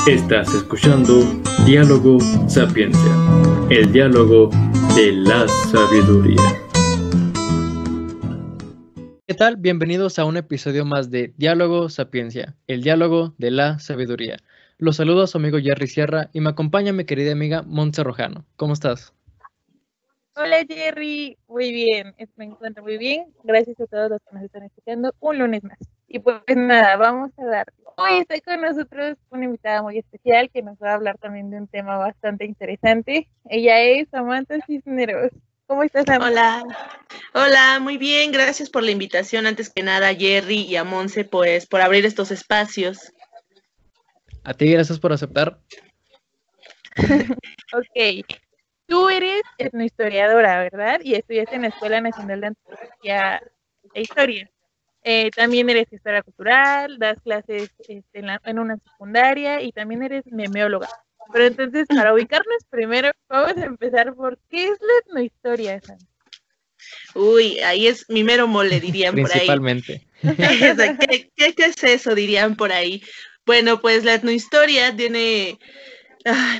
Estás escuchando Diálogo Sapiencia, el diálogo de la sabiduría. ¿Qué tal? Bienvenidos a un episodio más de Diálogo Sapiencia, el diálogo de la sabiduría. Los saludo a su amigo Jerry Sierra y me acompaña mi querida amiga Montse Rojano. ¿Cómo estás? Hola Jerry, muy bien, me encuentro muy bien, gracias a todos los que nos están escuchando un lunes más. Y pues nada, vamos a dar. Hoy está con nosotros una invitada muy especial que nos va a hablar también de un tema bastante interesante. Ella es Samantha Cisneros. ¿Cómo estás, Samantha? Hola, muy bien, gracias por la invitación. Antes que nada, a Jerry y a Monse, pues, por abrir estos espacios. A ti, gracias por aceptar. Ok. Tú eres etnohistoriadora, ¿verdad? Y estudiaste en la Escuela Nacional de Antropología e Historia. También eres gestora cultural, das clases en una secundaria y también eres memeóloga. Pero entonces, para ubicarnos primero, vamos a empezar por ¿qué es la etnohistoria, Sandra? Uy, ahí es mi mero mole, dirían por ahí. Principalmente. ¿Qué es eso, dirían por ahí? Bueno, pues la etnohistoria tiene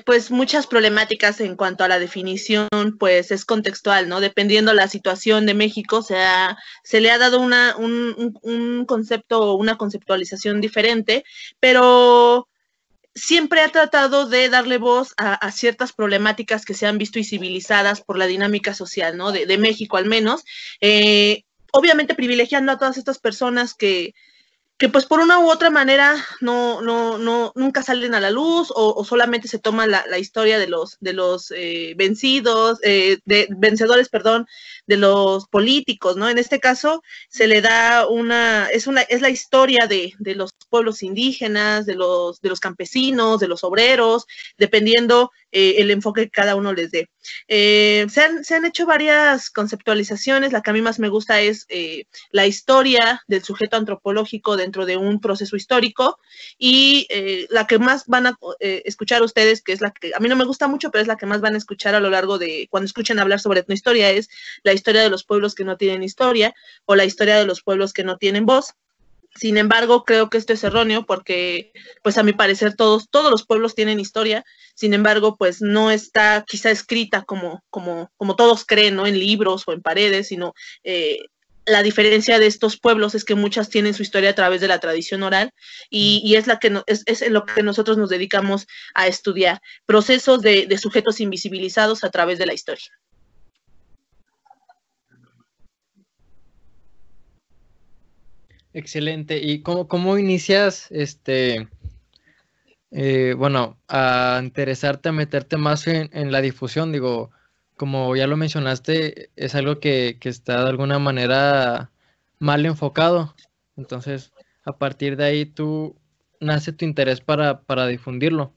pues muchas problemáticas en cuanto a la definición, pues es contextual, ¿no? Dependiendo la situación de México, se le ha dado un concepto o una conceptualización diferente, pero siempre ha tratado de darle voz a ciertas problemáticas que se han visto visibilizadas por la dinámica social, ¿no? De México al menos, obviamente privilegiando a todas estas personas que pues por una u otra manera nunca salen a la luz o solamente se toma la historia de los vencidos, vencedores, perdón, de los políticos, ¿no? En este caso se le da es la historia de los pueblos indígenas, de los campesinos, de los obreros, dependiendo el enfoque que cada uno les dé. Se han hecho varias conceptualizaciones, la que a mí más me gusta es la historia del sujeto antropológico dentro de un proceso histórico y la que más van a escuchar ustedes, que es la que a mí no me gusta mucho, pero es la que más van a escuchar a lo largo de cuando escuchen hablar sobre etnohistoria, es la historia de los pueblos que no tienen historia o la historia de los pueblos que no tienen voz. Sin embargo, creo que esto es erróneo porque, pues a mi parecer, todos los pueblos tienen historia. Sin embargo, pues no está quizá escrita como todos creen, ¿no? En libros o en paredes, sino la diferencia de estos pueblos es que muchas tienen su historia a través de la tradición oral y es es lo que nosotros nos dedicamos a estudiar, procesos de sujetos invisibilizados a través de la historia. Excelente. ¿Y cómo inicias a interesarte, a meterte más en la difusión? Digo, como ya lo mencionaste, es algo que está de alguna manera mal enfocado. Entonces, a partir de ahí nace tu interés para difundirlo.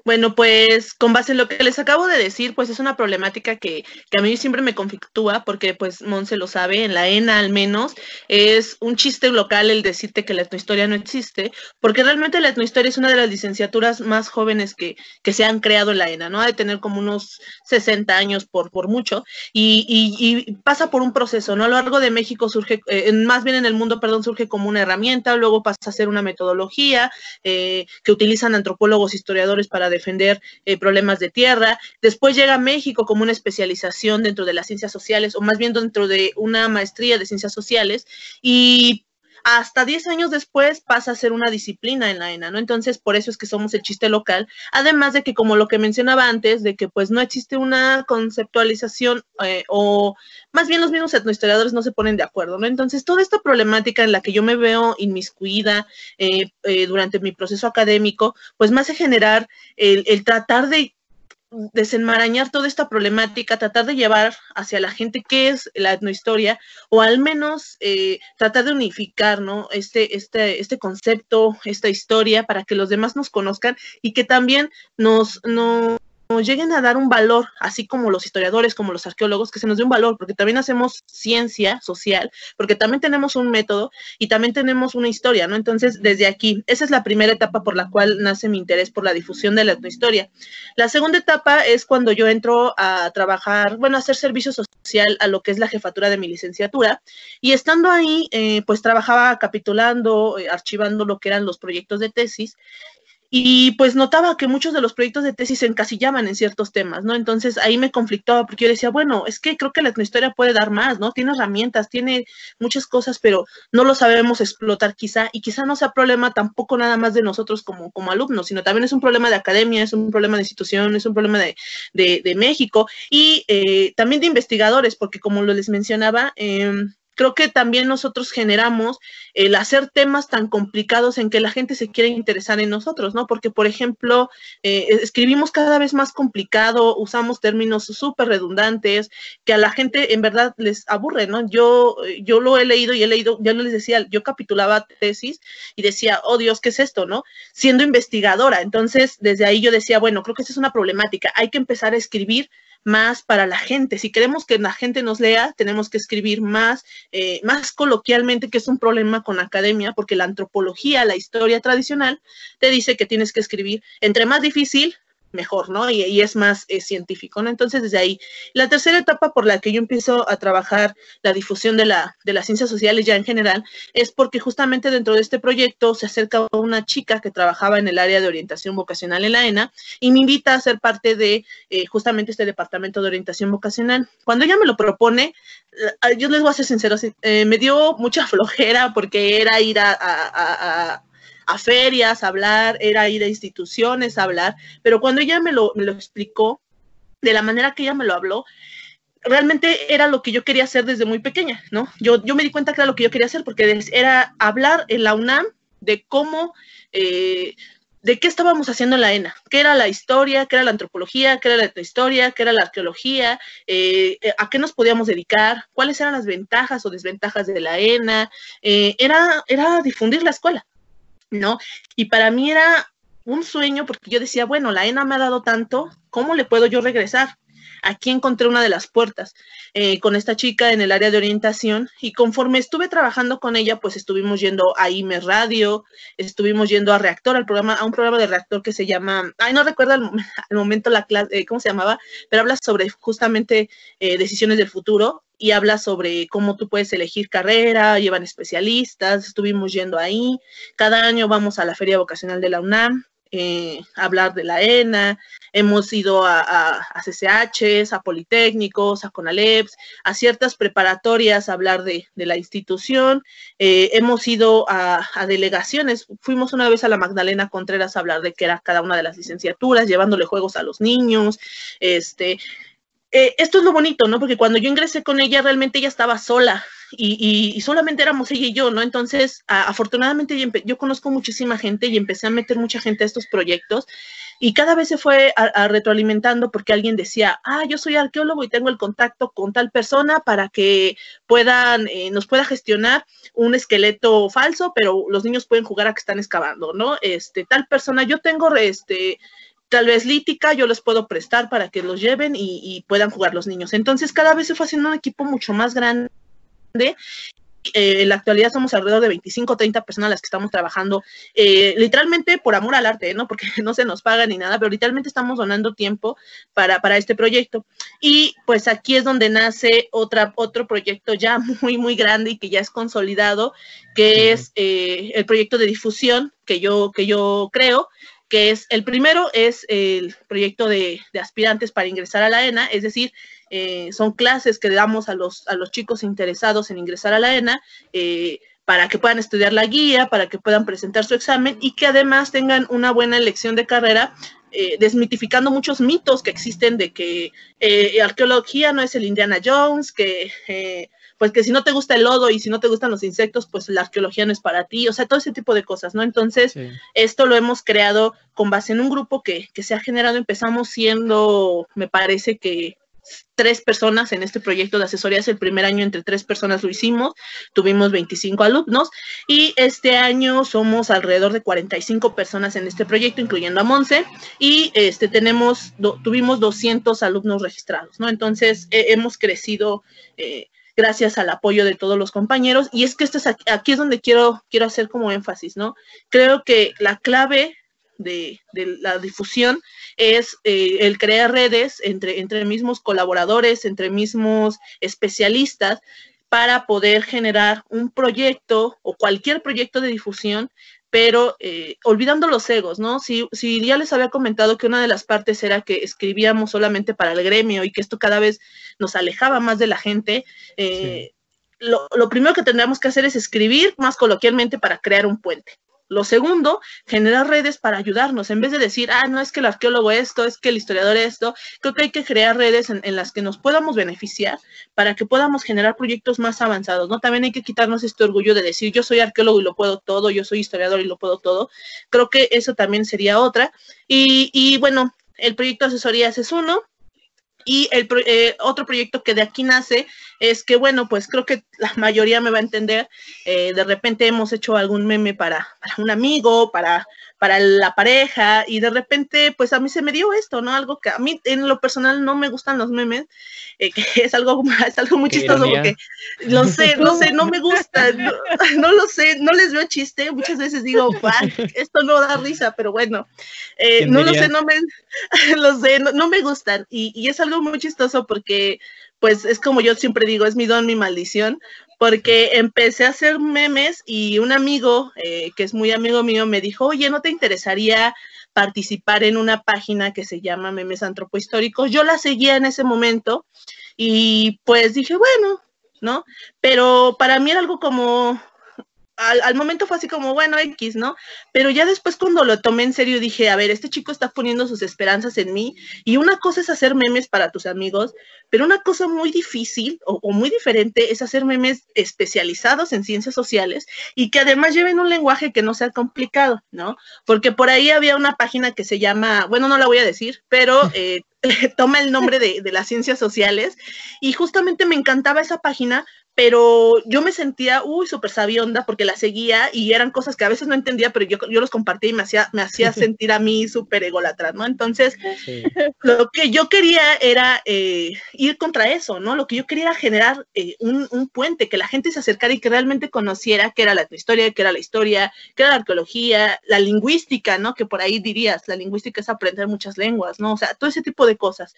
Bueno, pues con base en lo que les acabo de decir, pues es una problemática que a mí siempre me conflictúa porque pues Monse lo sabe, en la ENA al menos es un chiste local el decirte que la etnohistoria no existe, porque realmente la etnohistoria es una de las licenciaturas más jóvenes que se han creado en la ENA, ¿no? Ha de tener como unos 60 años por mucho y pasa por un proceso, ¿no? A lo largo de México surge, más bien en el mundo, perdón, surge como una herramienta, luego pasa a ser una metodología que utilizan antropólogos, historiadores para defender problemas de tierra. Después llega a México como una especialización dentro de las ciencias sociales, o más bien dentro de una maestría de ciencias sociales, y hasta 10 años después pasa a ser una disciplina en la ENA, ¿no? Entonces, por eso es que somos el chiste local, además de que, como lo que mencionaba antes, de que pues no existe una conceptualización o más bien los mismos etnohistoriadores no se ponen de acuerdo, ¿no? Entonces, toda esta problemática en la que yo me veo inmiscuida durante mi proceso académico, pues me hace generar el tratar de desenmarañar toda esta problemática, tratar de llevar hacia la gente qué es la etnohistoria, o al menos tratar de unificar, ¿no? Este concepto, esta historia, para que los demás nos conozcan y que también nos lleguen a dar un valor, así como los historiadores, como los arqueólogos, que se nos dé un valor, porque también hacemos ciencia social, porque también tenemos un método y también tenemos una historia, ¿no? Entonces, desde aquí, esa es la primera etapa por la cual nace mi interés por la difusión de la etnohistoria. La segunda etapa es cuando yo entro a trabajar, bueno, a hacer servicio social a lo que es la jefatura de mi licenciatura, y estando ahí, pues trabajaba capitulando, archivando lo que eran los proyectos de tesis, y pues notaba que muchos de los proyectos de tesis se encasillaban en ciertos temas, ¿no? Entonces ahí me conflictaba porque yo decía, bueno, es que creo que la etnohistoria puede dar más, ¿no? Tiene herramientas, tiene muchas cosas, pero no lo sabemos explotar quizá, y quizá no sea problema tampoco nada más de nosotros como alumnos, sino también es un problema de academia, es un problema de institución, es un problema de México, y también de investigadores, porque como les mencionaba, creo que también nosotros generamos el hacer temas tan complicados en que la gente se quiere interesar en nosotros, ¿no? Porque, por ejemplo, escribimos cada vez más complicado, usamos términos súper redundantes, que a la gente en verdad les aburre, ¿no? Yo lo he leído, ya les decía, yo capitulaba tesis y decía, oh Dios, ¿qué es esto, no? Siendo investigadora. Entonces, desde ahí yo decía, bueno, creo que esta es una problemática, hay que empezar a escribir más para la gente. Si queremos que la gente nos lea, tenemos que escribir más coloquialmente, que es un problema con la academia, porque la antropología, la historia tradicional, te dice que tienes que escribir entre más difícil, mejor, ¿no? Y es más científico, ¿no? Entonces, desde ahí. La tercera etapa por la que yo empiezo a trabajar la difusión de las ciencias sociales ya en general es porque justamente dentro de este proyecto se acerca una chica que trabajaba en el área de orientación vocacional en la ENA y me invita a ser parte de justamente este departamento de orientación vocacional. Cuando ella me lo propone, yo les voy a ser sincero, me dio mucha flojera porque era ir a ferias, a hablar, era ir a instituciones a hablar, pero cuando ella me lo explicó, de la manera que ella me lo habló, realmente era lo que yo quería hacer desde muy pequeña, ¿no? Yo me di cuenta que era lo que yo quería hacer, porque era hablar en la UNAM de cómo, de qué estábamos haciendo en la ENA, qué era la historia, qué era la antropología, qué era la etnohistoria, qué era la arqueología, a qué nos podíamos dedicar, cuáles eran las ventajas o desventajas de la ENA, era difundir la escuela, ¿no? Y para mí era un sueño porque yo decía, bueno, la ENA me ha dado tanto, ¿cómo le puedo yo regresar? Aquí encontré una de las puertas con esta chica en el área de orientación y conforme estuve trabajando con ella, pues estuvimos yendo a IME Radio, estuvimos yendo a Reactor, a un programa de Reactor que se llama, no recuerdo al momento la clase, ¿cómo se llamaba? Pero habla sobre justamente decisiones del futuro y habla sobre cómo tú puedes elegir carrera, llevan especialistas, estuvimos yendo ahí, cada año vamos a la Feria Vocacional de la UNAM, hablar de la ENA, hemos ido a CCHs, a Politécnicos, a CONALEPS, a ciertas preparatorias a hablar de la institución, hemos ido a delegaciones, fuimos una vez a la Magdalena Contreras a hablar de qué era cada una de las licenciaturas, llevándole juegos a los niños, esto es lo bonito, ¿no? Porque cuando yo ingresé con ella, realmente ella estaba sola y solamente éramos ella y yo, ¿no? Entonces, afortunadamente yo conozco muchísima gente y empecé a meter mucha gente a estos proyectos y cada vez se fue retroalimentando porque alguien decía, yo soy arqueólogo y tengo el contacto con tal persona para que nos pueda gestionar un esqueleto falso, pero los niños pueden jugar a que están excavando, ¿no? Tal persona, yo tengo tal vez lítica, yo les puedo prestar para que los lleven y puedan jugar los niños. Entonces, cada vez se fue haciendo un equipo mucho más grande. En la actualidad somos alrededor de 25 o 30 personas las que estamos trabajando, literalmente por amor al arte, ¿no? Porque no se nos paga ni nada, pero literalmente estamos donando tiempo para este proyecto. Y pues aquí es donde nace otro proyecto ya muy, muy grande y que ya es consolidado, que es el proyecto de difusión que yo creo, que es, el primero es el proyecto de aspirantes para ingresar a la ENA, es decir, son clases que damos a los chicos interesados en ingresar a la ENA, para que puedan estudiar la guía, para que puedan presentar su examen y que además tengan una buena elección de carrera, desmitificando muchos mitos que existen de que arqueología no es el Indiana Jones, pues que si no te gusta el lodo y si no te gustan los insectos, pues la arqueología no es para ti, o sea, todo ese tipo de cosas, ¿no? Entonces, esto lo hemos creado con base en un grupo que se ha generado, empezamos siendo, me parece que 3 personas en este proyecto de asesorías, el primer año entre 3 personas lo hicimos, tuvimos 25 alumnos y este año somos alrededor de 45 personas en este proyecto, incluyendo a Monse, y tuvimos 200 alumnos registrados, ¿no? Entonces, hemos crecido gracias al apoyo de todos los compañeros, y es que aquí es donde quiero hacer como énfasis, ¿no? Creo que la clave de la difusión es el crear redes entre mismos colaboradores, entre mismos especialistas, para poder generar un proyecto o cualquier proyecto de difusión, pero olvidando los egos, ¿no? Si ya les había comentado que una de las partes era que escribíamos solamente para el gremio y que esto cada vez nos alejaba más de la gente, Sí. lo primero que tendríamos que hacer es escribir más coloquialmente para crear un puente. Lo segundo, generar redes para ayudarnos, en vez de decir, no es que el arqueólogo esto, es que el historiador esto, creo que hay que crear redes en las que nos podamos beneficiar para que podamos generar proyectos más avanzados, ¿no? También hay que quitarnos este orgullo de decir, yo soy arqueólogo y lo puedo todo, yo soy historiador y lo puedo todo. Creo que eso también sería otra. Y bueno, el proyecto de asesorías es uno. Y otro proyecto que de aquí nace es que, bueno, pues creo que la mayoría me va a entender, de repente hemos hecho algún meme para un amigo, para la pareja, y de repente, pues a mí se me dio esto, ¿no? Algo que a mí en lo personal no me gustan los memes, que es algo muy chistoso porque lo sé, no me gusta, no lo sé, no les veo chiste, muchas veces digo, esto no da risa, pero bueno, no lo sé, no me gustan, y es algo muy chistoso porque, pues es como yo siempre digo, es mi don, mi maldición, porque empecé a hacer memes y un amigo, que es muy amigo mío, me dijo, oye, ¿no te interesaría participar en una página que se llama Memes Antropohistóricos? Yo la seguía en ese momento y pues dije, bueno, ¿no? Pero para mí era algo como... Al momento fue así como, bueno, X, ¿no? Pero ya después cuando lo tomé en serio dije, a ver, este chico está poniendo sus esperanzas en mí, y una cosa es hacer memes para tus amigos, pero una cosa muy difícil o muy diferente es hacer memes especializados en ciencias sociales y que además lleven un lenguaje que no sea complicado, ¿no? Porque por ahí había una página que se llama, bueno, no la voy a decir, pero... toma el nombre de las ciencias sociales, y justamente me encantaba esa página, pero yo me sentía, súper sabionda, porque la seguía, y eran cosas que a veces no entendía, pero yo los compartía y me hacía sentir a mí súper ególatra, ¿no? Entonces, sí. Lo que yo quería era ir contra eso, ¿no? Lo que yo quería era generar un puente, que la gente se acercara y que realmente conociera qué era la historia, qué era la historia, qué era la arqueología, la lingüística, ¿no? Que por ahí dirías, la lingüística es aprender muchas lenguas, ¿no? O sea, todo ese tipo de cosas.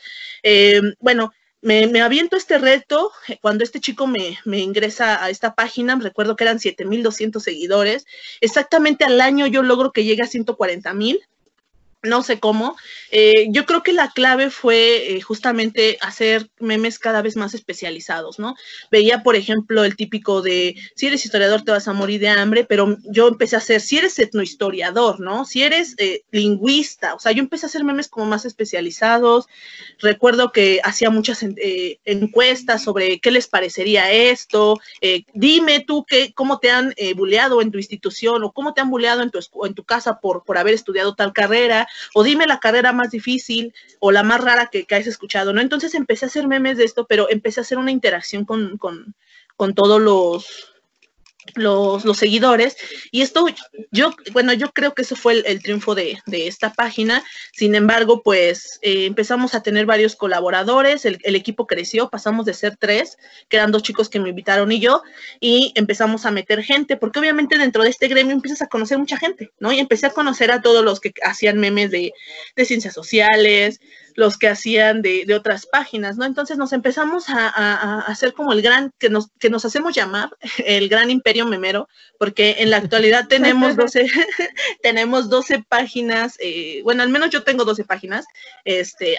Bueno, me aviento este reto cuando este chico me ingresa a esta página. Recuerdo que eran 7,200 seguidores. Exactamente al año yo logro que llegue a 140,000. No sé cómo. Yo creo que la clave fue justamente hacer memes cada vez más especializados, ¿no? Veía, por ejemplo, el típico de, si eres historiador te vas a morir de hambre, pero yo empecé a hacer, si eres etnohistoriador, ¿no? Si eres lingüista, o sea, yo empecé a hacer memes como más especializados. Recuerdo que hacía muchas encuestas sobre qué les parecería esto. Dime tú cómo te han buleado en tu institución, o cómo te han buleado en tu casa por haber estudiado tal carrera, o dime la carrera más difícil o la más rara que hayas escuchado, ¿no? Entonces empecé a hacer memes de esto, pero empecé a hacer una interacción con todos los seguidores, y esto, yo creo que eso fue el triunfo de esta página. Sin embargo, pues empezamos a tener varios colaboradores, el equipo creció, pasamos de ser 3, que eran 2 chicos que me invitaron y yo, y empezamos a meter gente, porque obviamente dentro de este gremio empiezas a conocer mucha gente, ¿no? Y empecé a conocer a todos los que hacían memes de ciencias sociales, los que hacían de otras páginas, ¿no? Entonces nos empezamos a hacer como el gran, que nos hacemos llamar el gran imperio memero, porque en la actualidad tenemos 12 páginas, bueno, al menos yo tengo 12 páginas,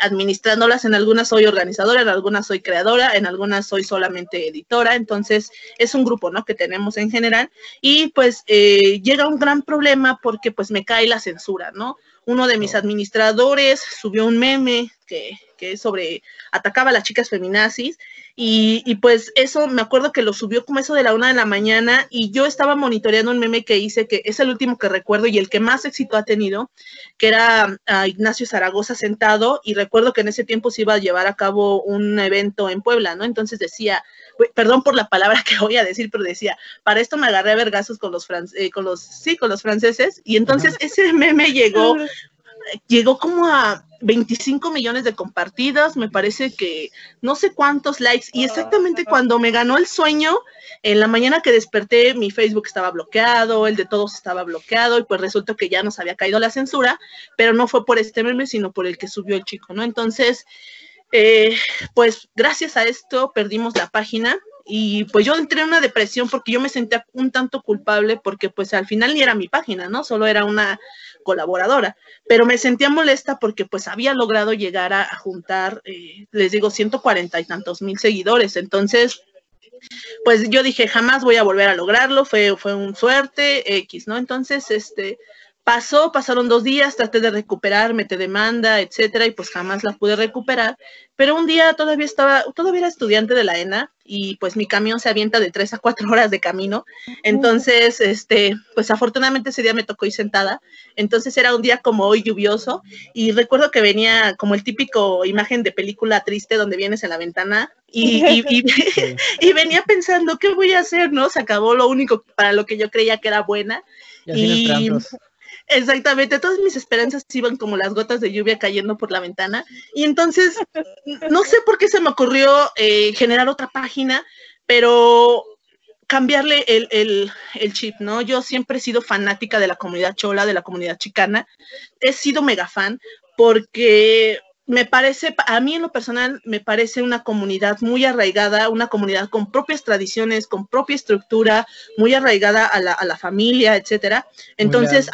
administrándolas. En algunas soy organizadora, en algunas soy creadora, en algunas soy solamente editora. Entonces es un grupo, ¿no?, que tenemos en general, y pues llega un gran problema porque pues me cae la censura, ¿no? Uno de mis administradores subió un meme que atacaba a las chicas feminazis, y pues eso me acuerdo que lo subió como eso de la 1 de la mañana, y yo estaba monitoreando un meme que hice, que es el último que recuerdo y el que más éxito ha tenido, que era a Ignacio Zaragoza sentado, y recuerdo que en ese tiempo se iba a llevar a cabo un evento en Puebla, ¿no? Entonces decía, perdón por la palabra que voy a decir, pero decía, para esto me agarré a vergazos con los franceses, y entonces ese meme llegó como a 25 millones de compartidas, me parece que no sé cuántos likes, y exactamente cuando me ganó el sueño, en la mañana que desperté, mi Facebook estaba bloqueado, el de todos estaba bloqueado, y pues resultó que ya nos había caído la censura, pero no fue por este meme, sino por el que subió el chico, ¿no? Entonces, pues gracias a esto perdimos la página, y pues yo entré en una depresión porque yo me sentía un tanto culpable porque pues al final ni era mi página, ¿no? Solo era una colaboradora, pero me sentía molesta porque pues había logrado llegar a juntar, les digo, 140 y tantos mil seguidores, entonces pues yo dije, jamás voy a volver a lograrlo, fue un suerte, X, ¿no? Entonces, pasaron 2 días, traté de recuperar, metí demanda, etcétera, y pues jamás la pude recuperar, pero un día todavía era estudiante de la ENA, y pues mi camión se avienta de 3 a 4 horas de camino, entonces, pues afortunadamente ese día me tocó ir sentada, entonces era un día como hoy lluvioso, y recuerdo que venía como el típico imagen de película triste donde vienes en la ventana, y venía pensando, ¿qué voy a hacer, no? Se acabó lo único para lo que yo creía que era buena, y exactamente, todas mis esperanzas iban como las gotas de lluvia cayendo por la ventana, y entonces, no sé por qué se me ocurrió generar otra página, pero cambiarle el chip, ¿no? Yo siempre he sido fanática de la comunidad chola, de la comunidad chicana, he sido mega fan, porque me parece, a mí en lo personal, me parece una comunidad muy arraigada, una comunidad con propias tradiciones, con propia estructura, muy arraigada a la familia, etcétera. Entonces,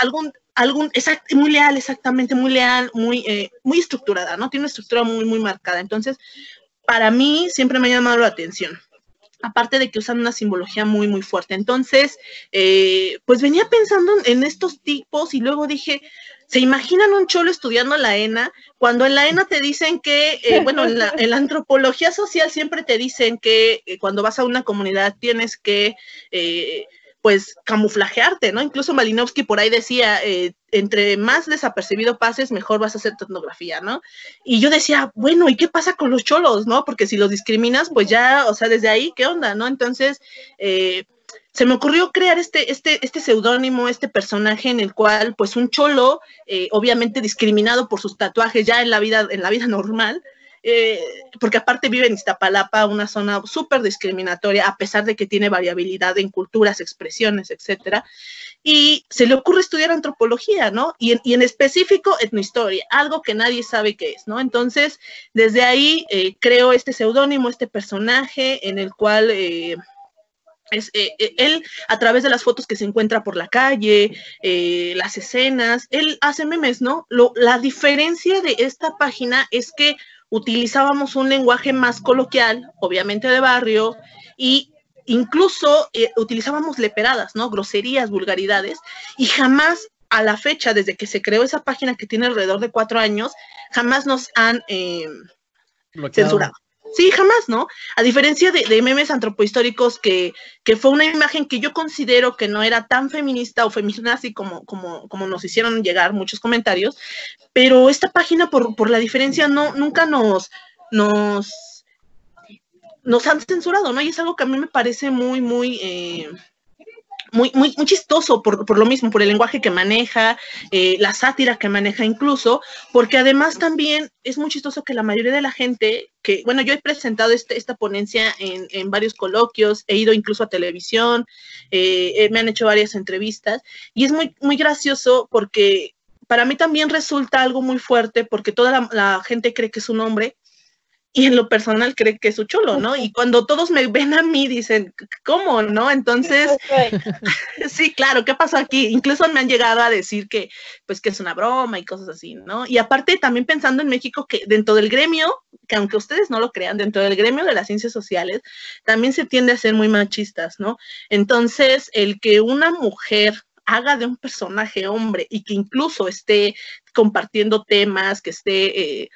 muy leal, exactamente, muy leal, muy estructurada, ¿no? Tiene una estructura muy, muy marcada. Entonces, para mí, siempre me ha llamado la atención. Aparte de que usan una simbología muy, muy fuerte. Entonces, pues venía pensando en estos tipos y luego dije, ¿se imaginan un cholo estudiando la ENA? Cuando en la ENA te dicen que, bueno, en la antropología social siempre te dicen que cuando vas a una comunidad tienes que, pues, camuflajearte, ¿no? Incluso Malinowski por ahí decía, entre más desapercibido pases, mejor vas a hacer tu etnografía, ¿no? Y yo decía, bueno, ¿y qué pasa con los cholos, no? Porque si los discriminas, pues ya, o sea, desde ahí, ¿qué onda, no? Entonces, se me ocurrió crear este seudónimo, este personaje en el cual, pues, un cholo, obviamente discriminado por sus tatuajes ya en la vida normal, porque aparte vive en Iztapalapa, una zona súper discriminatoria, a pesar de que tiene variabilidad en culturas, expresiones, etcétera, y se le ocurre estudiar antropología, ¿no? Y en específico etnohistoria, algo que nadie sabe qué es, ¿no? Entonces, desde ahí creo este seudónimo, este personaje en el cual él, a través de las fotos que se encuentra por la calle, las escenas, él hace memes, ¿no? La diferencia de esta página es que utilizábamos un lenguaje más coloquial, obviamente de barrio, y incluso utilizábamos leperadas, ¿no? Groserías, vulgaridades, y jamás a la fecha, desde que se creó esa página que tiene alrededor de 4 años, jamás nos han censurado. Sí, jamás, ¿no? A diferencia de memes antropohistóricos que fue una imagen que yo considero que no era tan feminista o feminazi como nos hicieron llegar muchos comentarios, pero esta página por la diferencia nunca nos han censurado, ¿no? Y es algo que a mí me parece muy chistoso por lo mismo, por el lenguaje que maneja, la sátira que maneja incluso, porque además también es muy chistoso que la mayoría de la gente, que, bueno, yo he presentado esta ponencia en varios coloquios, he ido incluso a televisión, me han hecho varias entrevistas, y es muy gracioso porque para mí también resulta algo muy fuerte, porque toda la gente cree que es un hombre, y en lo personal cree que es un cholo, ¿no? Y cuando todos me ven a mí dicen, ¿cómo, no? Entonces, sí, claro, ¿qué pasó aquí? Incluso me han llegado a decir que, pues, que es una broma y cosas así, ¿no? Y aparte también pensando en México, que dentro del gremio, que aunque ustedes no lo crean, dentro del gremio de las ciencias sociales, también se tiende a ser muy machistas, ¿no? Entonces, el que una mujer haga de un personaje hombre y que incluso esté compartiendo temas, que esté...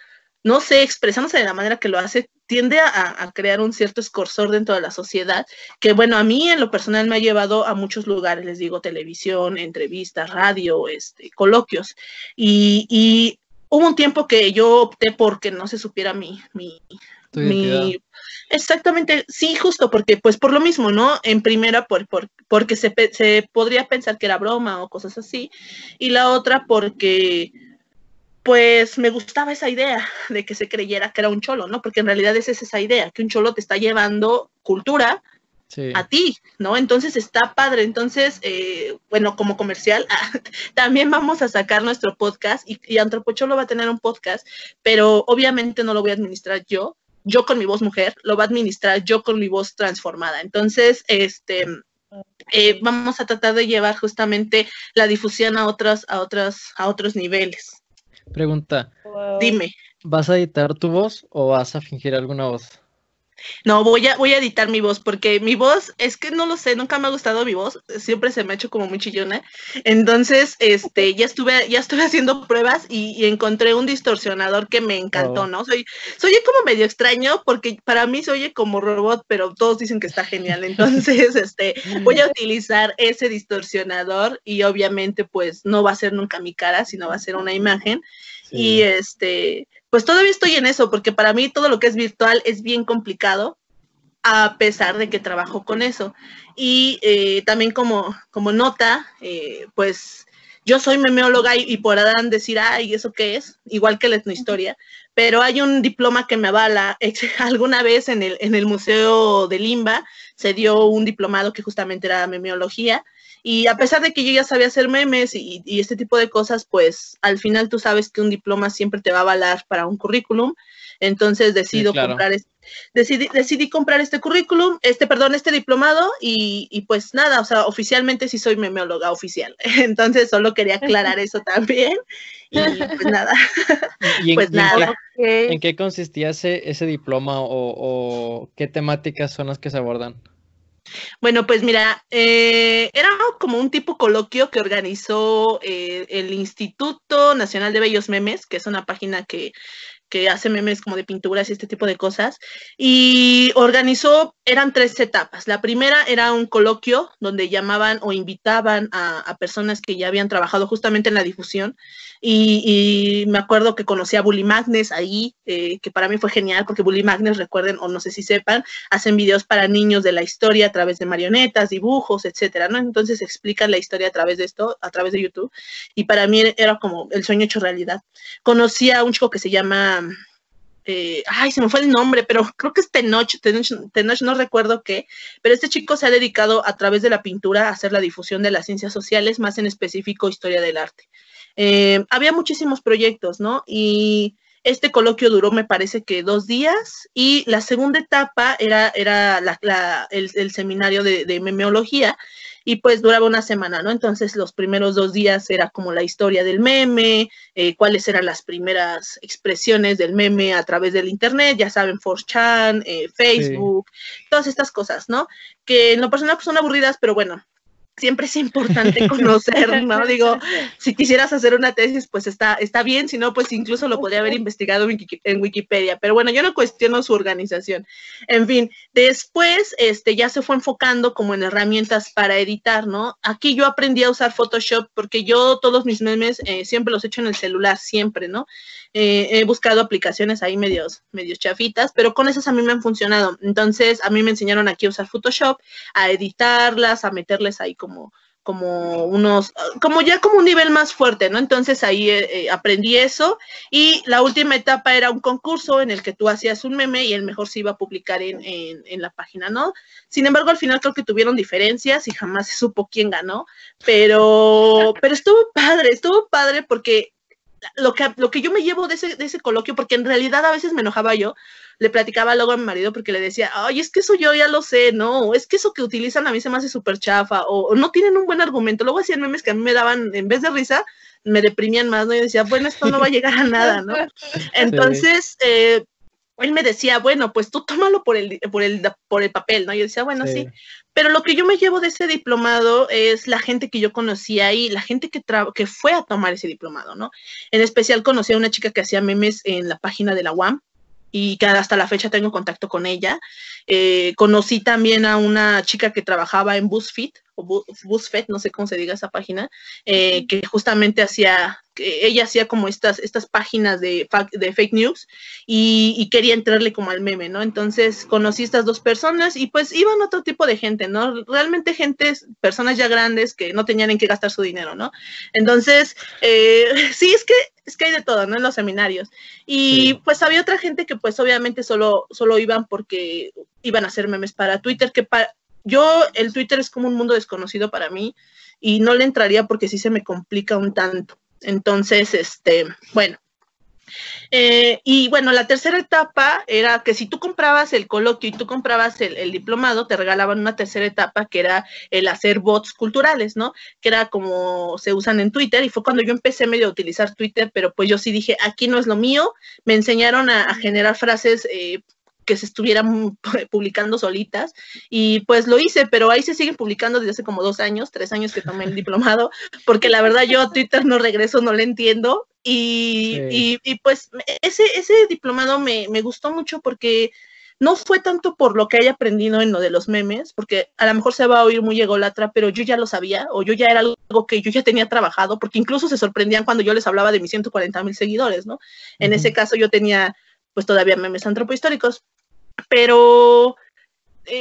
no sé, expresándose de la manera que lo hace, tiende a crear un cierto escorsor dentro de la sociedad, que bueno, a mí en lo personal me ha llevado a muchos lugares, les digo, televisión, entrevistas, radio, coloquios, y hubo un tiempo que yo opté por que no se supiera mi exactamente, sí, justo, porque pues por lo mismo, ¿no? En primera, porque se podría pensar que era broma o cosas así, y la otra porque... pues me gustaba esa idea de que se creyera que era un cholo, ¿no? Porque en realidad es esa idea, que un cholo te está llevando cultura a ti, ¿no? Entonces está padre. Entonces, bueno, como comercial, también vamos a sacar nuestro podcast y Antropocholo va a tener un podcast, pero obviamente no lo voy a administrar yo, yo con mi voz mujer, lo va a administrar yo con mi voz transformada. Entonces, vamos a tratar de llevar justamente la difusión a otros niveles. Pregunta, Dime. ¿vas a editar tu voz o vas a fingir alguna voz? No, voy a editar mi voz, porque mi voz, es que no lo sé, nunca me ha gustado mi voz, siempre se me ha hecho como muy chillona. Entonces, ya estuve haciendo pruebas y encontré un distorsionador que me encantó, ¿no? Soy como medio extraño, porque para mí se oye como robot, pero todos dicen que está genial. Entonces, voy a utilizar ese distorsionador y obviamente, pues, no va a ser nunca mi cara, sino va a ser una imagen. Sí. Y pues todavía estoy en eso, porque para mí todo lo que es virtual es bien complicado, a pesar de que trabajo con eso. Y también como nota, pues yo soy memeóloga y podrán decir, ay, ¿eso qué es? Igual que la etnohistoria, pero hay un diploma que me avala. Alguna vez en el Museo de Limba se dio un diplomado que justamente era memeología. Y a pesar de que yo ya sabía hacer memes y este tipo de cosas, pues al final tú sabes que un diploma siempre te va a avalar para un currículum. Entonces decidí comprar este currículum, este diplomado y pues nada, o sea, oficialmente sí soy memeóloga oficial. Entonces solo quería aclarar eso también. Y pues nada. ¿En qué consistía ese diploma o qué temáticas son las que se abordan? Bueno, pues mira, era como un tipo coloquio que organizó el Instituto Nacional de Bellos Memes, que es una página que hace memes como de pinturas y este tipo de cosas, y eran 3 etapas. La primera era un coloquio donde llamaban o invitaban a personas que ya habían trabajado justamente en la difusión, y me acuerdo que conocí a Bully Magnus ahí, que para mí fue genial, porque Bully Magnus, recuerden, o no sé si sepan, hacen videos para niños de la historia a través de marionetas, dibujos, etcétera, ¿no? Entonces explican la historia a través de esto, a través de YouTube, y para mí era como el sueño hecho realidad. Conocí a un chico que se llama, se me fue el nombre, pero creo que es Tenoch, no recuerdo qué, pero este chico se ha dedicado a través de la pintura a hacer la difusión de las ciencias sociales, más en específico historia del arte. Había muchísimos proyectos, ¿no? Y este coloquio duró, me parece que 2 días, y la segunda etapa era el seminario de memeología, y pues duraba una semana, ¿no? Entonces los primeros 2 días era como la historia del meme, cuáles eran las primeras expresiones del meme a través del internet, ya saben, 4chan, Facebook, sí, todas estas cosas, ¿no? Que en lo personal pues, son aburridas, pero bueno, siempre es importante conocer, ¿no? Digo, si quisieras hacer una tesis, pues está bien, si no, pues incluso lo podría haber investigado en Wikipedia, pero bueno, yo no cuestiono su organización. En fin, después ya se fue enfocando como en herramientas para editar, ¿no? Aquí yo aprendí a usar Photoshop porque yo todos mis memes siempre los he hecho en el celular, siempre, ¿no? He buscado aplicaciones ahí medios chafitas, pero con esas a mí me han funcionado. Entonces, a mí me enseñaron aquí a usar Photoshop, a editarlas, a meterles ahí como un nivel más fuerte, ¿no? Entonces ahí aprendí eso, y la última etapa era un concurso en el que tú hacías un meme y el mejor se iba a publicar en la página, ¿no? Sin embargo, al final creo que tuvieron diferencias y jamás se supo quién ganó, pero estuvo padre porque lo que yo me llevo de ese coloquio, porque en realidad a veces me enojaba yo, le platicaba luego a mi marido porque le decía, ay, es que eso yo ya lo sé, no, es que eso que utilizan a mí se me hace súper chafa, o no tienen un buen argumento. Luego hacían memes que a mí me daban, en vez de risa, me deprimían más, ¿no? Y decía, bueno, esto no va a llegar a nada, ¿no? Entonces, él me decía, bueno, pues tú tómalo por el papel, ¿no? Yo decía, bueno, sí. Pero lo que yo me llevo de ese diplomado es la gente que yo conocía ahí, la gente que fue a tomar ese diplomado, ¿no? En especial conocí a una chica que hacía memes en la página de la UAM, y que hasta la fecha tengo contacto con ella. Conocí también a una chica que trabajaba en BuzzFeed, no sé cómo se diga esa página, que justamente ella hacía como estas páginas de fake news, y quería entrarle como al meme, ¿no? Entonces conocí estas 2 personas y pues iban otro tipo de gente, ¿no? Realmente personas ya grandes que no tenían en qué gastar su dinero, ¿no? Entonces, sí, es que hay de todo, ¿no? En los seminarios. Y pues había otra gente que pues obviamente solo iban porque iban a hacer memes para Twitter, el Twitter es como un mundo desconocido para mí y no le entraría porque sí se me complica un tanto. Entonces, bueno, Y bueno, la tercera etapa era que si tú comprabas el coloquio y tú comprabas el diplomado, te regalaban una tercera etapa que era el hacer bots culturales, ¿no? Que era como se usan en Twitter, y fue cuando yo empecé medio a utilizar Twitter, pero pues yo sí dije, aquí no es lo mío. Me enseñaron a generar frases que se estuvieran publicando solitas, y pues lo hice, pero ahí se siguen publicando desde hace como 2 años, 3 años que tomé el diplomado, porque la verdad yo a Twitter no regreso, no le entiendo, y pues ese diplomado me gustó mucho porque no fue tanto por lo que haya aprendido en lo de los memes, porque a lo mejor se va a oír muy ególatra, pero yo ya lo sabía, o yo ya era algo que yo ya tenía trabajado, porque incluso se sorprendían cuando yo les hablaba de mis 140,000 seguidores, ¿no? En ese caso yo tenía pues todavía memes antropohistóricos, pero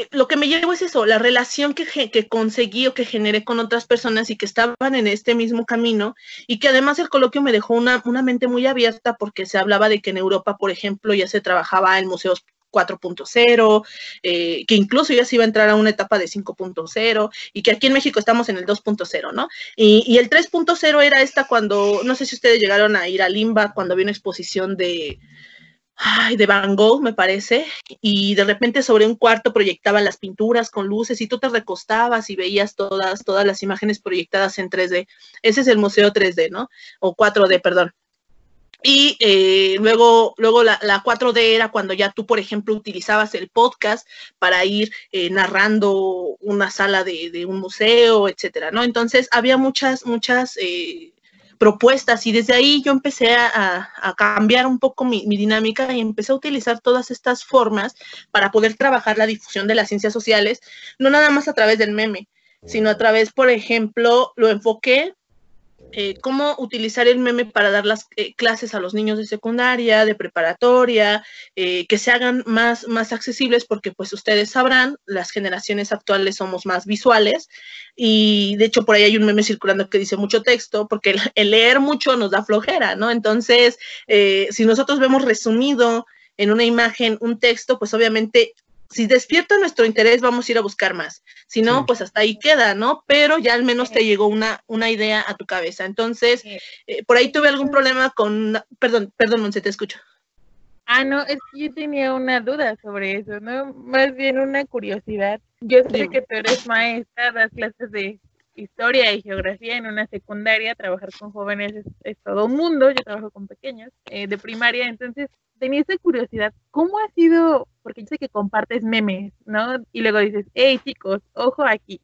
lo que me llevo es eso, la relación que conseguí o que generé con otras personas y que estaban en este mismo camino, y que además el coloquio me dejó una mente muy abierta, porque se hablaba de que en Europa, por ejemplo, ya se trabajaba en museos 4.0, que incluso ya se iba a entrar a una etapa de 5.0, y que aquí en México estamos en el 2.0, ¿no? Y el 3.0 era esta cuando, no sé si ustedes llegaron a ir a Limba, cuando había una exposición de Van Gogh, me parece, y de repente sobre un cuarto proyectaban las pinturas con luces y tú te recostabas y veías todas las imágenes proyectadas en 3D. Ese es el museo 3D, ¿no? O 4D, perdón. Y luego la 4D era cuando ya tú, por ejemplo, utilizabas el podcast para ir narrando una sala de un museo, etcétera, ¿no? Entonces había muchas propuestas, y desde ahí yo empecé a cambiar un poco mi dinámica, y empecé a utilizar todas estas formas para poder trabajar la difusión de las ciencias sociales, no nada más a través del meme, sino a través, por ejemplo, lo enfoqué cómo utilizar el meme para dar las clases a los niños de secundaria, de preparatoria, que se hagan más accesibles, porque pues ustedes sabrán, las generaciones actuales somos más visuales, y de hecho por ahí hay un meme circulando que dice mucho texto, porque el leer mucho nos da flojera, ¿no? Entonces, si nosotros vemos resumido en una imagen un texto, pues obviamente si despierta nuestro interés, vamos a ir a buscar más. Si no, pues hasta ahí queda, ¿no? Pero ya al menos te llegó una idea a tu cabeza. Entonces, por ahí tuve algún problema con... Perdón, Monse, te escucho. No, es que yo tenía una duda sobre eso, ¿no? Más bien una curiosidad. Yo sé que tú eres maestra, das clases de historia y geografía en una secundaria, trabajar con jóvenes es todo un mundo, yo trabajo con pequeños de primaria, entonces tenía esa curiosidad, ¿cómo ha sido? Porque yo sé que compartes memes, ¿no? Y luego dices, hey chicos, ojo aquí.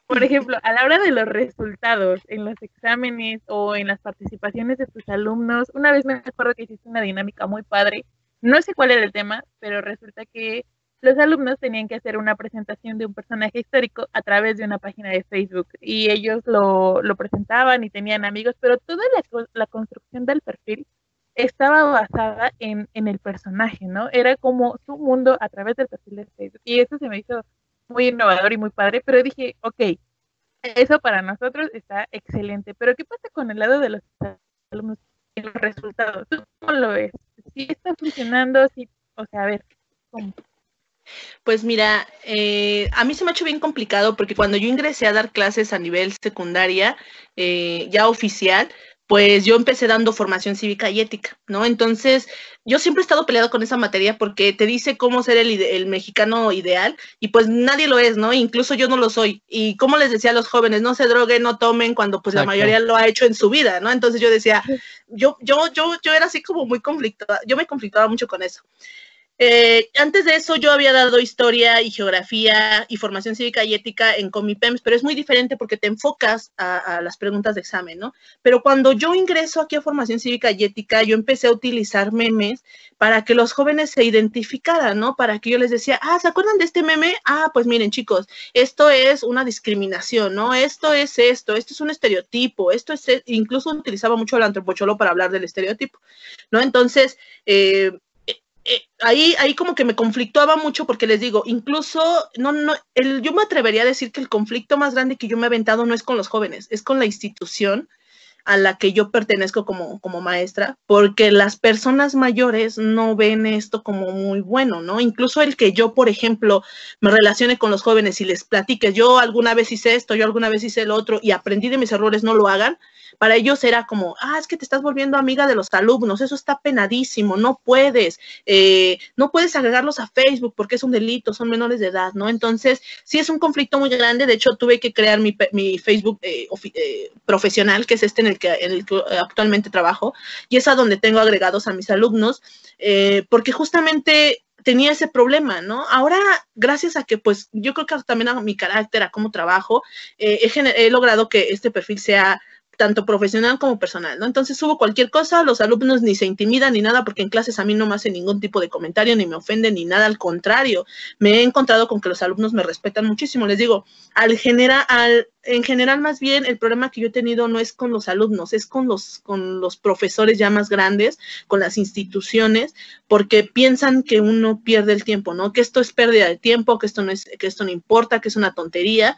Por ejemplo, a la hora de los resultados en los exámenes o en las participaciones de tus alumnos, una vez me acuerdo que hiciste una dinámica muy padre, no sé cuál era el tema, pero resulta que los alumnos tenían que hacer una presentación de un personaje histórico a través de una página de Facebook, y ellos lo presentaban y tenían amigos, pero toda la construcción del perfil estaba basada en el personaje, ¿no? Era como su mundo a través del perfil de Facebook, y eso se me hizo muy innovador y muy padre, pero dije, ok, eso para nosotros está excelente, pero ¿qué pasa con el lado de los alumnos y los resultados? ¿Tú cómo lo ves? ¿Sí está funcionando? Sí, o sea, a ver, ¿cómo? Pues mira, a mí se me ha hecho bien complicado, porque cuando yo ingresé a dar clases a nivel secundaria, ya oficial, pues yo empecé dando formación cívica y ética, ¿no? Entonces, yo siempre he estado peleada con esa materia, porque te dice cómo ser el mexicano ideal, y pues nadie lo es, ¿no? Incluso yo no lo soy. Y como les decía a los jóvenes, no se droguen, no tomen, cuando pues la mayoría lo ha hecho en su vida, ¿no? Entonces yo decía, yo era así como muy conflictuada, yo me conflictuaba mucho con eso. Antes de eso yo había dado historia y geografía y formación cívica y ética en Comipems, pero es muy diferente porque te enfocas a las preguntas de examen, ¿no? Pero cuando yo ingreso aquí a formación cívica y ética, yo empecé a utilizar memes para que los jóvenes se identificaran, ¿no? Para que yo les decía, ¿se acuerdan de este meme? Pues miren chicos, esto es una discriminación, ¿no? Esto es un estereotipo, incluso utilizaba mucho el antropocholo para hablar del estereotipo, ¿no? Entonces, ahí como que me conflictuaba mucho, porque les digo, incluso yo me atrevería a decir que el conflicto más grande que yo me he aventado no es con los jóvenes, es con la institución, a la que yo pertenezco como maestra, porque las personas mayores no ven esto como muy bueno, ¿no? Incluso el que yo, por ejemplo, me relacione con los jóvenes y les platique, yo alguna vez hice esto, yo alguna vez hice lo otro, y aprendí de mis errores, no lo hagan, para ellos era como, es que te estás volviendo amiga de los alumnos, eso está penadísimo, no puedes agregarlos a Facebook porque es un delito, son menores de edad, ¿no? Entonces, sí es un conflicto muy grande, de hecho tuve que crear mi Facebook profesional, que es en el que actualmente trabajo, y es a donde tengo agregados a mis alumnos, porque justamente tenía ese problema, ¿no? Ahora, gracias a que, pues, yo creo que también a mi carácter, a cómo trabajo, he logrado que este perfil sea tanto profesional como personal, ¿no? Entonces subo cualquier cosa, los alumnos ni se intimidan ni nada, porque en clases a mí no me hacen ningún tipo de comentario, ni me ofenden, ni nada, al contrario, me he encontrado con que los alumnos me respetan muchísimo, les digo, en general más bien el problema que yo he tenido no es con los alumnos, es con los profesores ya más grandes, con las instituciones, porque piensan que uno pierde el tiempo, ¿no? Que esto es pérdida de tiempo, que esto no importa, que es una tontería,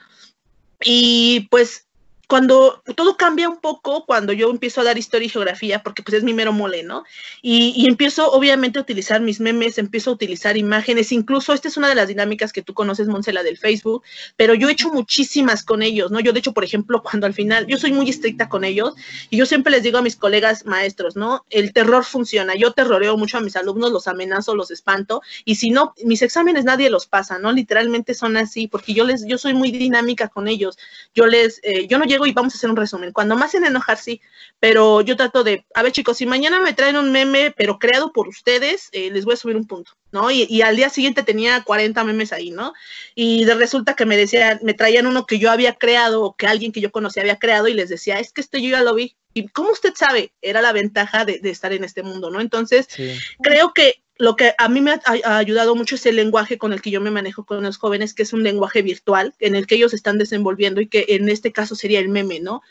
y pues cuando todo cambia un poco, cuando yo empiezo a dar historia y geografía, porque pues es mi mero mole, ¿no? Y empiezo obviamente a utilizar mis memes, empiezo a utilizar imágenes, incluso esta es una de las dinámicas que tú conoces, Monse, la del Facebook, pero yo he hecho muchísimas con ellos, ¿no? Yo de hecho, por ejemplo, cuando al final, yo soy muy estricta con ellos, y yo siempre les digo a mis colegas maestros, ¿no? El terror funciona, yo terroreo mucho a mis alumnos, los amenazo, los espanto, y si no, mis exámenes nadie los pasa, ¿no? Literalmente son así, porque yo soy muy dinámica con ellos, yo no llego y vamos a hacer un resumen. Cuando me hacen enojar, sí, pero yo trato de, a ver chicos, si mañana me traen un meme, pero creado por ustedes, les voy a subir un punto, ¿no? Y al día siguiente tenía 40 memes ahí, ¿no? Y resulta que me traían uno que yo había creado, o que alguien que yo conocía había creado, y les decía, es que yo ya lo vi. ¿Y cómo usted sabe? Era la ventaja de estar en este mundo, ¿no? Entonces, sí, creo que lo que a mí me ha ayudado mucho es el lenguaje con el que yo me manejo con los jóvenes, que es un lenguaje virtual, en el que ellos están desenvolviendo, y que en este caso sería el meme, ¿no?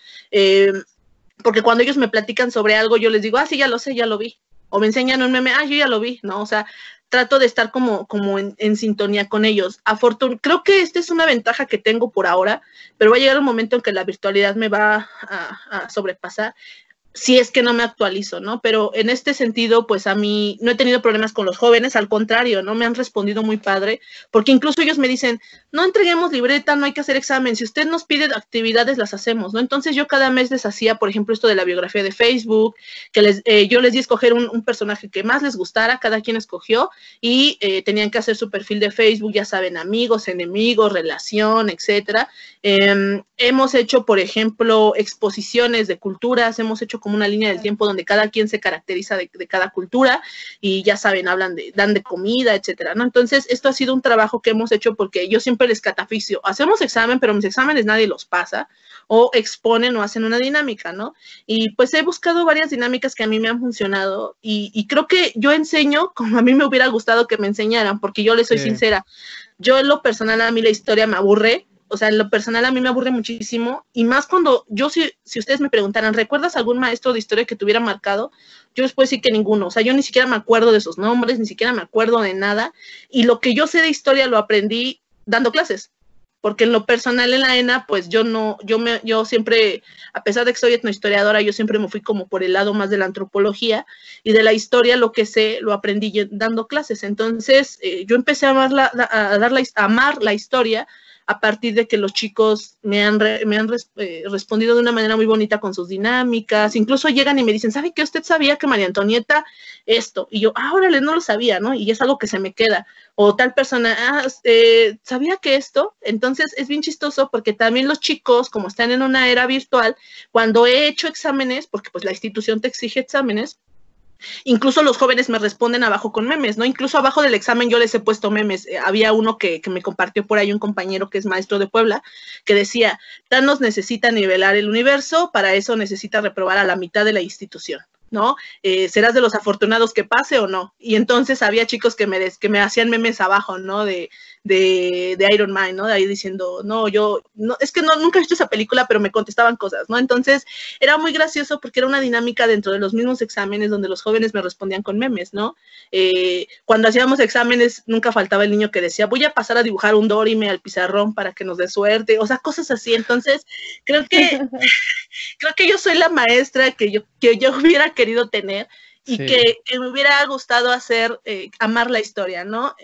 Porque cuando ellos me platican sobre algo, yo les digo, sí, ya lo sé, ya lo vi. O me enseñan un meme, yo ya lo vi, ¿no? O sea, trato de estar como en sintonía con ellos. Creo que esta es una ventaja que tengo por ahora, pero va a llegar un momento en que la virtualidad me va a sobrepasar, si es que no me actualizo, ¿no? Pero en este sentido, pues a mí no he tenido problemas con los jóvenes, al contrario, ¿no? Me han respondido muy padre, porque incluso ellos me dicen, no entreguemos libreta, no hay que hacer examen, si usted nos pide actividades, las hacemos, ¿no? Entonces yo cada mes les hacía, por ejemplo, esto de la biografía de Facebook, que yo les di a escoger un personaje que más les gustara, cada quien escogió, y tenían que hacer su perfil de Facebook, ya saben, amigos, enemigos, relación, etcétera. Hemos hecho, por ejemplo, exposiciones de culturas, hemos hecho como una línea del tiempo donde cada quien se caracteriza de cada cultura, y ya saben, dan de comida, etcétera, ¿no? Entonces, esto ha sido un trabajo que hemos hecho porque yo siempre les cataficio, hacemos examen, pero mis exámenes nadie los pasa, o exponen o hacen una dinámica, ¿no? Y pues he buscado varias dinámicas que a mí me han funcionado, y creo que yo enseño como a mí me hubiera gustado que me enseñaran, porque yo les soy sincera, yo en lo personal a mí la historia me aburre. O sea, en lo personal a mí me aburre muchísimo, y más cuando si ustedes me preguntaran, ¿recuerdas algún maestro de historia que te hubiera marcado? Yo les puedo decir que ninguno. O sea, yo ni siquiera me acuerdo de sus nombres, ni siquiera me acuerdo de nada, y lo que yo sé de historia lo aprendí dando clases, porque en lo personal en la ENA, pues yo siempre, a pesar de que soy etnohistoriadora, yo siempre me fui como por el lado más de la antropología, y de la historia lo que sé lo aprendí dando clases. Entonces, yo empecé a amar la historia a partir de que los chicos me han respondido de una manera muy bonita con sus dinámicas, incluso llegan y me dicen, ¿sabe qué? ¿Usted sabía que María Antonieta esto? Y yo, órale, no lo sabía, ¿no? Y es algo que se me queda. O tal persona, ¿sabía que esto? Entonces es bien chistoso, porque también los chicos, como están en una era virtual, cuando he hecho exámenes, porque pues la institución te exige exámenes, incluso los jóvenes me responden abajo con memes, ¿no? Incluso abajo del examen yo les he puesto memes. Había uno que me compartió por ahí un compañero que es maestro de Puebla, que decía, Thanos necesita nivelar el universo, para eso necesita reprobar a la mitad de la institución, ¿no? ¿Serás de los afortunados que pase o no? Y entonces había chicos que me hacían memes abajo, ¿no? De de Iron Man, ¿no? De ahí diciendo, no, es que nunca he visto esa película, pero me contestaban cosas, ¿no? Entonces era muy gracioso porque era una dinámica dentro de los mismos exámenes donde los jóvenes me respondían con memes, ¿no? Cuando hacíamos exámenes nunca faltaba el niño que decía, voy a pasar a dibujar un Dorime al pizarrón para que nos dé suerte, o sea, cosas así. Entonces creo que yo soy la maestra que yo hubiera querido tener y Sí. que me hubiera gustado hacer, amar la historia, ¿no?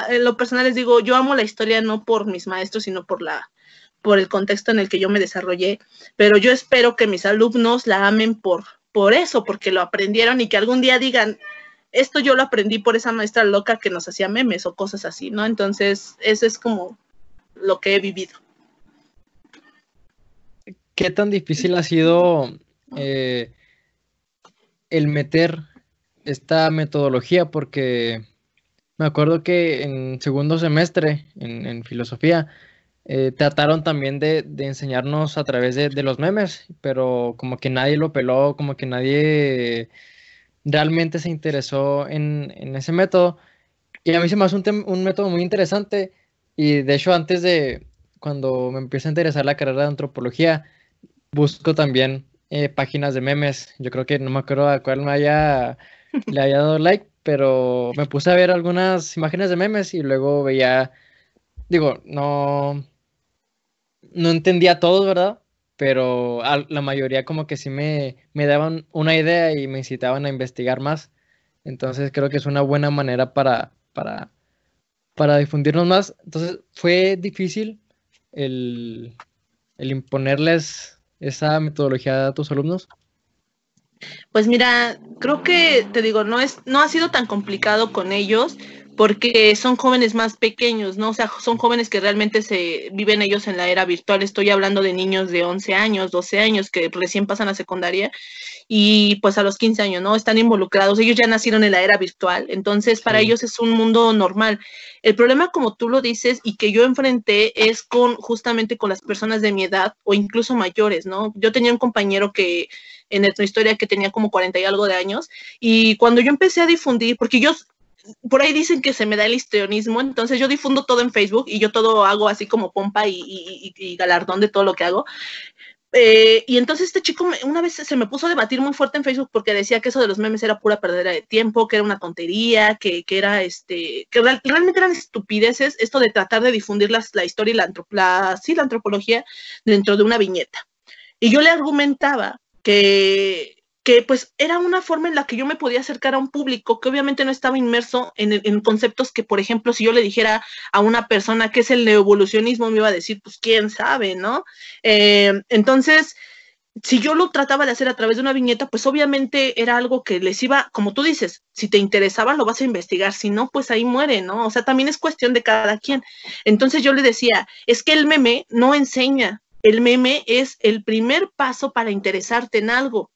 En lo personal les digo, yo amo la historia no por mis maestros, sino por el contexto en el que yo me desarrollé, pero yo espero que mis alumnos la amen por eso, porque lo aprendieron y que algún día digan, esto yo lo aprendí por esa maestra loca que nos hacía memes o cosas así, ¿no? Entonces, eso es como lo que he vivido. ¿Qué tan difícil ha sido el meter esta metodología? Porque me acuerdo que en segundo semestre, en filosofía, trataron también de enseñarnos a través de los memes, pero como que nadie lo peló, como que nadie realmente se interesó en ese método. Y a mí se me hace un método muy interesante. Y de hecho, cuando me empieza a interesar la carrera de antropología, busco también páginas de memes. Yo creo que no me acuerdo a cuál le haya dado like, pero me puse a ver algunas imágenes de memes y luego veía, digo, no entendía todos, ¿verdad? Pero la mayoría como que sí me daban una idea y me incitaban a investigar más. Entonces creo que es una buena manera para difundirnos más. Entonces fue difícil el imponerles esa metodología a tus alumnos. Pues mira, creo que, te digo, no ha sido tan complicado con ellos porque son jóvenes más pequeños, ¿no? O sea, son jóvenes que realmente viven ellos en la era virtual. Estoy hablando de niños de 11 años, 12 años que recién pasan a secundaria y pues a los 15 años, ¿no? Están involucrados, ellos ya nacieron en la era virtual, entonces para ellos es un mundo normal. El problema, como tú lo dices, y que yo enfrenté es justamente con las personas de mi edad o incluso mayores, ¿no? Yo tenía un compañero que en nuestra historia que tenía como 40 y algo de años, y cuando yo empecé a difundir, porque por ahí dicen que se me da el histrionismo, entonces yo difundo todo en Facebook y yo todo hago así como pompa y galardón de todo lo que hago. Y entonces este chico una vez se me puso a debatir muy fuerte en Facebook porque decía que eso de los memes era pura perdera de tiempo, que era una tontería, que era realmente eran estupideces esto de tratar de difundir la historia y la antropología dentro de una viñeta. Y yo le argumentaba que pues era una forma en la que yo me podía acercar a un público que obviamente no estaba inmerso en conceptos que, por ejemplo, si yo le dijera a una persona qué es el neoevolucionismo, me iba a decir, pues quién sabe, ¿no? Entonces, si yo lo trataba de hacer a través de una viñeta, pues obviamente era algo que les iba, como tú dices, si te interesaba lo vas a investigar, si no, pues ahí muere, ¿no? O sea, también es cuestión de cada quien. Entonces yo le decía, es que el meme no enseña, el meme es el primer paso para interesarte en algo.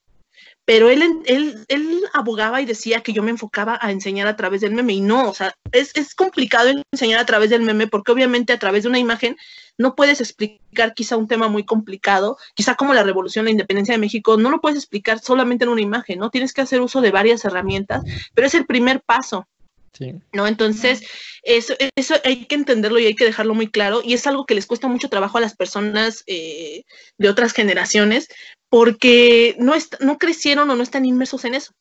Pero él abogaba y decía que yo me enfocaba a enseñar a través del meme, y no, o sea, es complicado enseñar a través del meme, porque obviamente a través de una imagen no puedes explicar quizá un tema muy complicado, quizá como la Revolución, la Independencia de México, no lo puedes explicar solamente en una imagen, ¿no? Tienes que hacer uso de varias herramientas, pero es el primer paso. Sí. ¿No? Entonces, eso hay que entenderlo y hay que dejarlo muy claro, y es algo que les cuesta mucho trabajo a las personas de otras generaciones, porque no crecieron o no están inmersos en eso.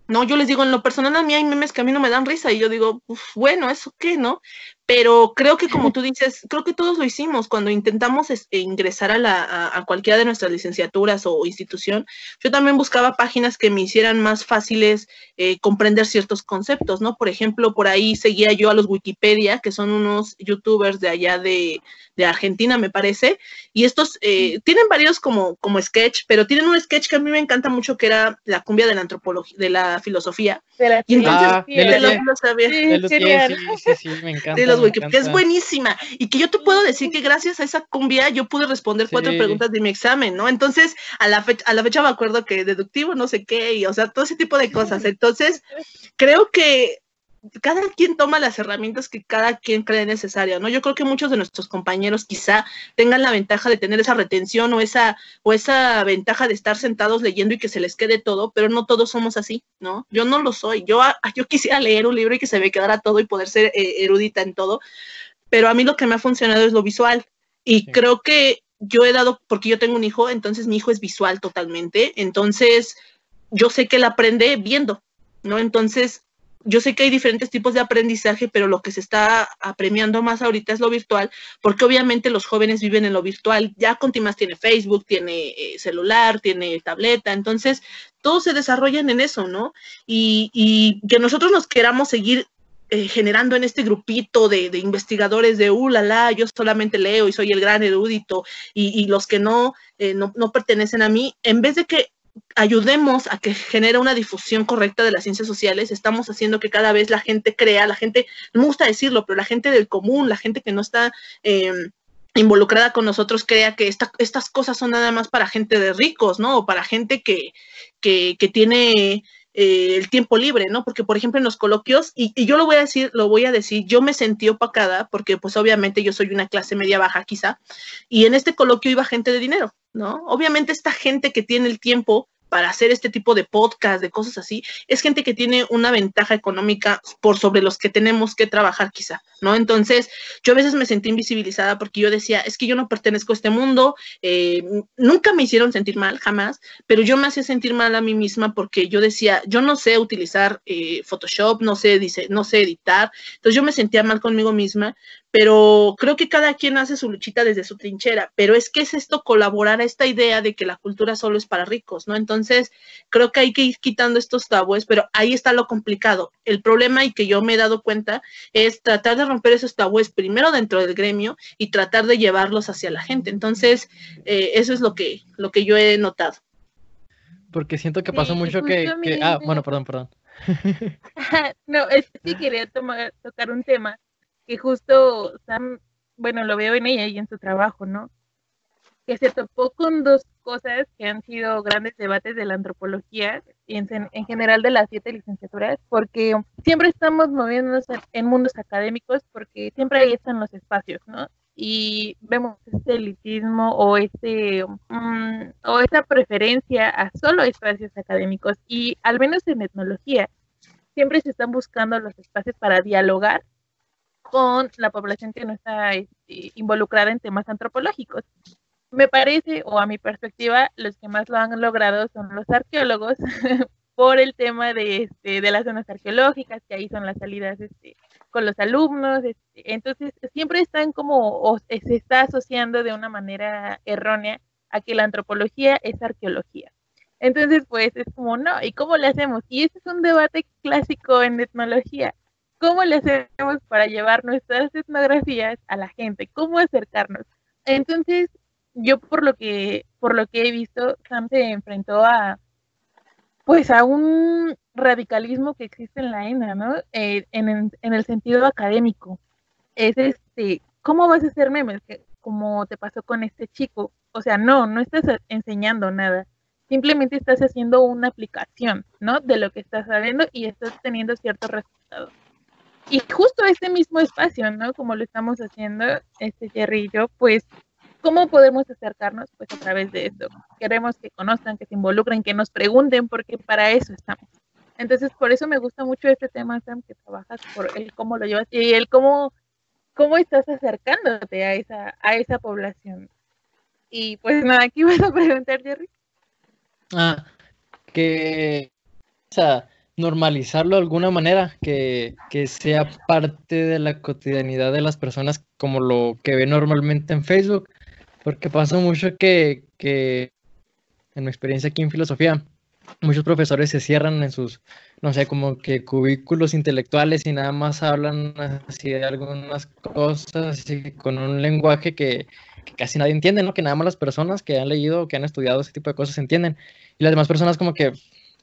No, yo les digo, en lo personal a mí hay memes que a mí no me dan risa y yo digo, bueno, ¿eso qué, no? Pero creo que como tú dices, creo que todos lo hicimos cuando intentamos ingresar a cualquiera de nuestras licenciaturas o institución. Yo también buscaba páginas que me hicieran más fáciles comprender ciertos conceptos, ¿no? Por ejemplo, por ahí seguía yo a los Wikipedia, que son unos youtubers de allá de Argentina, me parece, y estos tienen varios como sketch, pero tienen un sketch que a mí me encanta mucho, que era la cumbia de la antropología, de la filosofía. Y entonces, sí, me encanta. Que es buenísima, y que yo te puedo decir que gracias a esa cumbia yo pude responder 4 preguntas de mi examen, ¿no? Entonces, a la fecha me acuerdo que deductivo, no sé qué, y o sea, todo ese tipo de cosas. Entonces, creo que cada quien toma las herramientas que cada quien cree necesaria, ¿no? Yo creo que muchos de nuestros compañeros quizá tengan la ventaja de tener esa retención o esa ventaja de estar sentados leyendo y que se les quede todo, pero no todos somos así, ¿no? Yo no lo soy. Yo quisiera leer un libro y que se me quedara todo y poder ser erudita en todo, pero a mí lo que me ha funcionado es lo visual. Y sí, creo que yo he dado, porque yo tengo un hijo, entonces mi hijo es visual totalmente, entonces yo sé que él aprende viendo, ¿no? Entonces yo sé que hay diferentes tipos de aprendizaje, pero lo que se está apremiando más ahorita es lo virtual, porque obviamente los jóvenes viven en lo virtual. Ya Contimas tiene Facebook, tiene celular, tiene tableta, entonces todos se desarrollan en eso, ¿no? Y que nosotros nos queramos seguir generando en este grupito de investigadores de yo solamente leo y soy el gran erudito, y los que no pertenecen a mí, en vez de que ayudemos a que genere una difusión correcta de las ciencias sociales, estamos haciendo que cada vez la gente crea, la gente, no me gusta decirlo, pero la gente del común, la gente que no está involucrada con nosotros, crea que estas cosas son nada más para gente de ricos, ¿no? O para gente que tiene el tiempo libre, ¿no? Porque, por ejemplo, en los coloquios, y yo lo voy a decir, yo me sentí opacada, porque pues obviamente yo soy una clase media baja quizá, y en este coloquio iba gente de dinero, ¿no? Obviamente esta gente que tiene el tiempo para hacer este tipo de podcast, de cosas así, es gente que tiene una ventaja económica por sobre los que tenemos que trabajar quizá, ¿no? Entonces, yo a veces me sentí invisibilizada porque yo decía, es que yo no pertenezco a este mundo, nunca me hicieron sentir mal, jamás, pero yo me hacía sentir mal a mí misma porque yo decía, yo no sé utilizar Photoshop, no sé editar, entonces yo me sentía mal conmigo misma, pero creo que cada quien hace su luchita desde su trinchera, pero es que es esto, colaborar a esta idea de que la cultura solo es para ricos, ¿no? Entonces, creo que hay que ir quitando estos tabúes, pero ahí está lo complicado. El problema, y que yo me he dado cuenta, es tratar de romper esos tabúes primero dentro del gremio y tratar de llevarlos hacia la gente. Entonces, eso es lo que yo he notado. Porque siento que pasa mucho que... bueno, perdón. No, es que sí quería tocar un tema que justo Sam, bueno, lo veo en ella y en su trabajo, ¿no? Que se topó con dos cosas que han sido grandes debates de la antropología y en general de las 7 licenciaturas, porque siempre estamos moviéndonos en mundos académicos, porque siempre ahí están los espacios, ¿no? Y vemos este elitismo o esta preferencia a solo espacios académicos, y al menos en etnología siempre se están buscando los espacios para dialogar con la población que no está involucrada en temas antropológicos. Me parece, o a mi perspectiva, los que más lo han logrado son los arqueólogos por el tema de las zonas arqueológicas, que ahí son las salidas con los alumnos. Entonces, siempre están o se está asociando de una manera errónea a que la antropología es arqueología. Entonces, pues es como, no, ¿y cómo le hacemos? Y ese es un debate clásico en etnología. ¿Cómo le hacemos para llevar nuestras etnografías a la gente? ¿Cómo acercarnos? Entonces, yo por lo que he visto, Sam se enfrentó a un radicalismo que existe en la ENA, ¿no? En el sentido académico. Es ¿cómo vas a hacer memes? Como te pasó con este chico. O sea, no estás enseñando nada. Simplemente estás haciendo una aplicación, ¿no? De lo que estás sabiendo y estás teniendo ciertos resultados. Y justo este mismo espacio, ¿no? Como lo estamos haciendo, Jerry y yo, pues, ¿cómo podemos acercarnos? Pues a través de esto. Queremos que conozcan, que se involucren, que nos pregunten, porque para eso estamos. Entonces, por eso me gusta mucho este tema, Sam, que trabajas por el cómo lo llevas y el cómo estás acercándote a esa población. Y pues nada, aquí vas a preguntar, Jerry. Que normalizarlo de alguna manera, que sea parte de la cotidianidad de las personas, como lo que ven normalmente en Facebook, porque pasa mucho que en mi experiencia aquí en filosofía, muchos profesores se cierran en sus, no sé, como que cubículos intelectuales y nada más hablan así de algunas cosas así, con un lenguaje que casi nadie entiende, ¿no? Que nada más las personas que han leído, que han estudiado ese tipo de cosas entienden, y las demás personas como que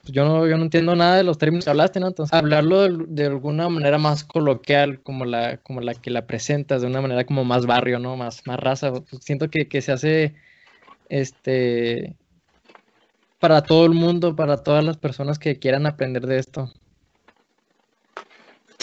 pues yo no entiendo nada de los términos que hablaste, ¿no? Entonces, hablarlo de alguna manera más coloquial, como la que la presentas, de una manera como más barrio, ¿no? Más raza. Siento que se hace para todo el mundo, para todas las personas que quieran aprender de esto.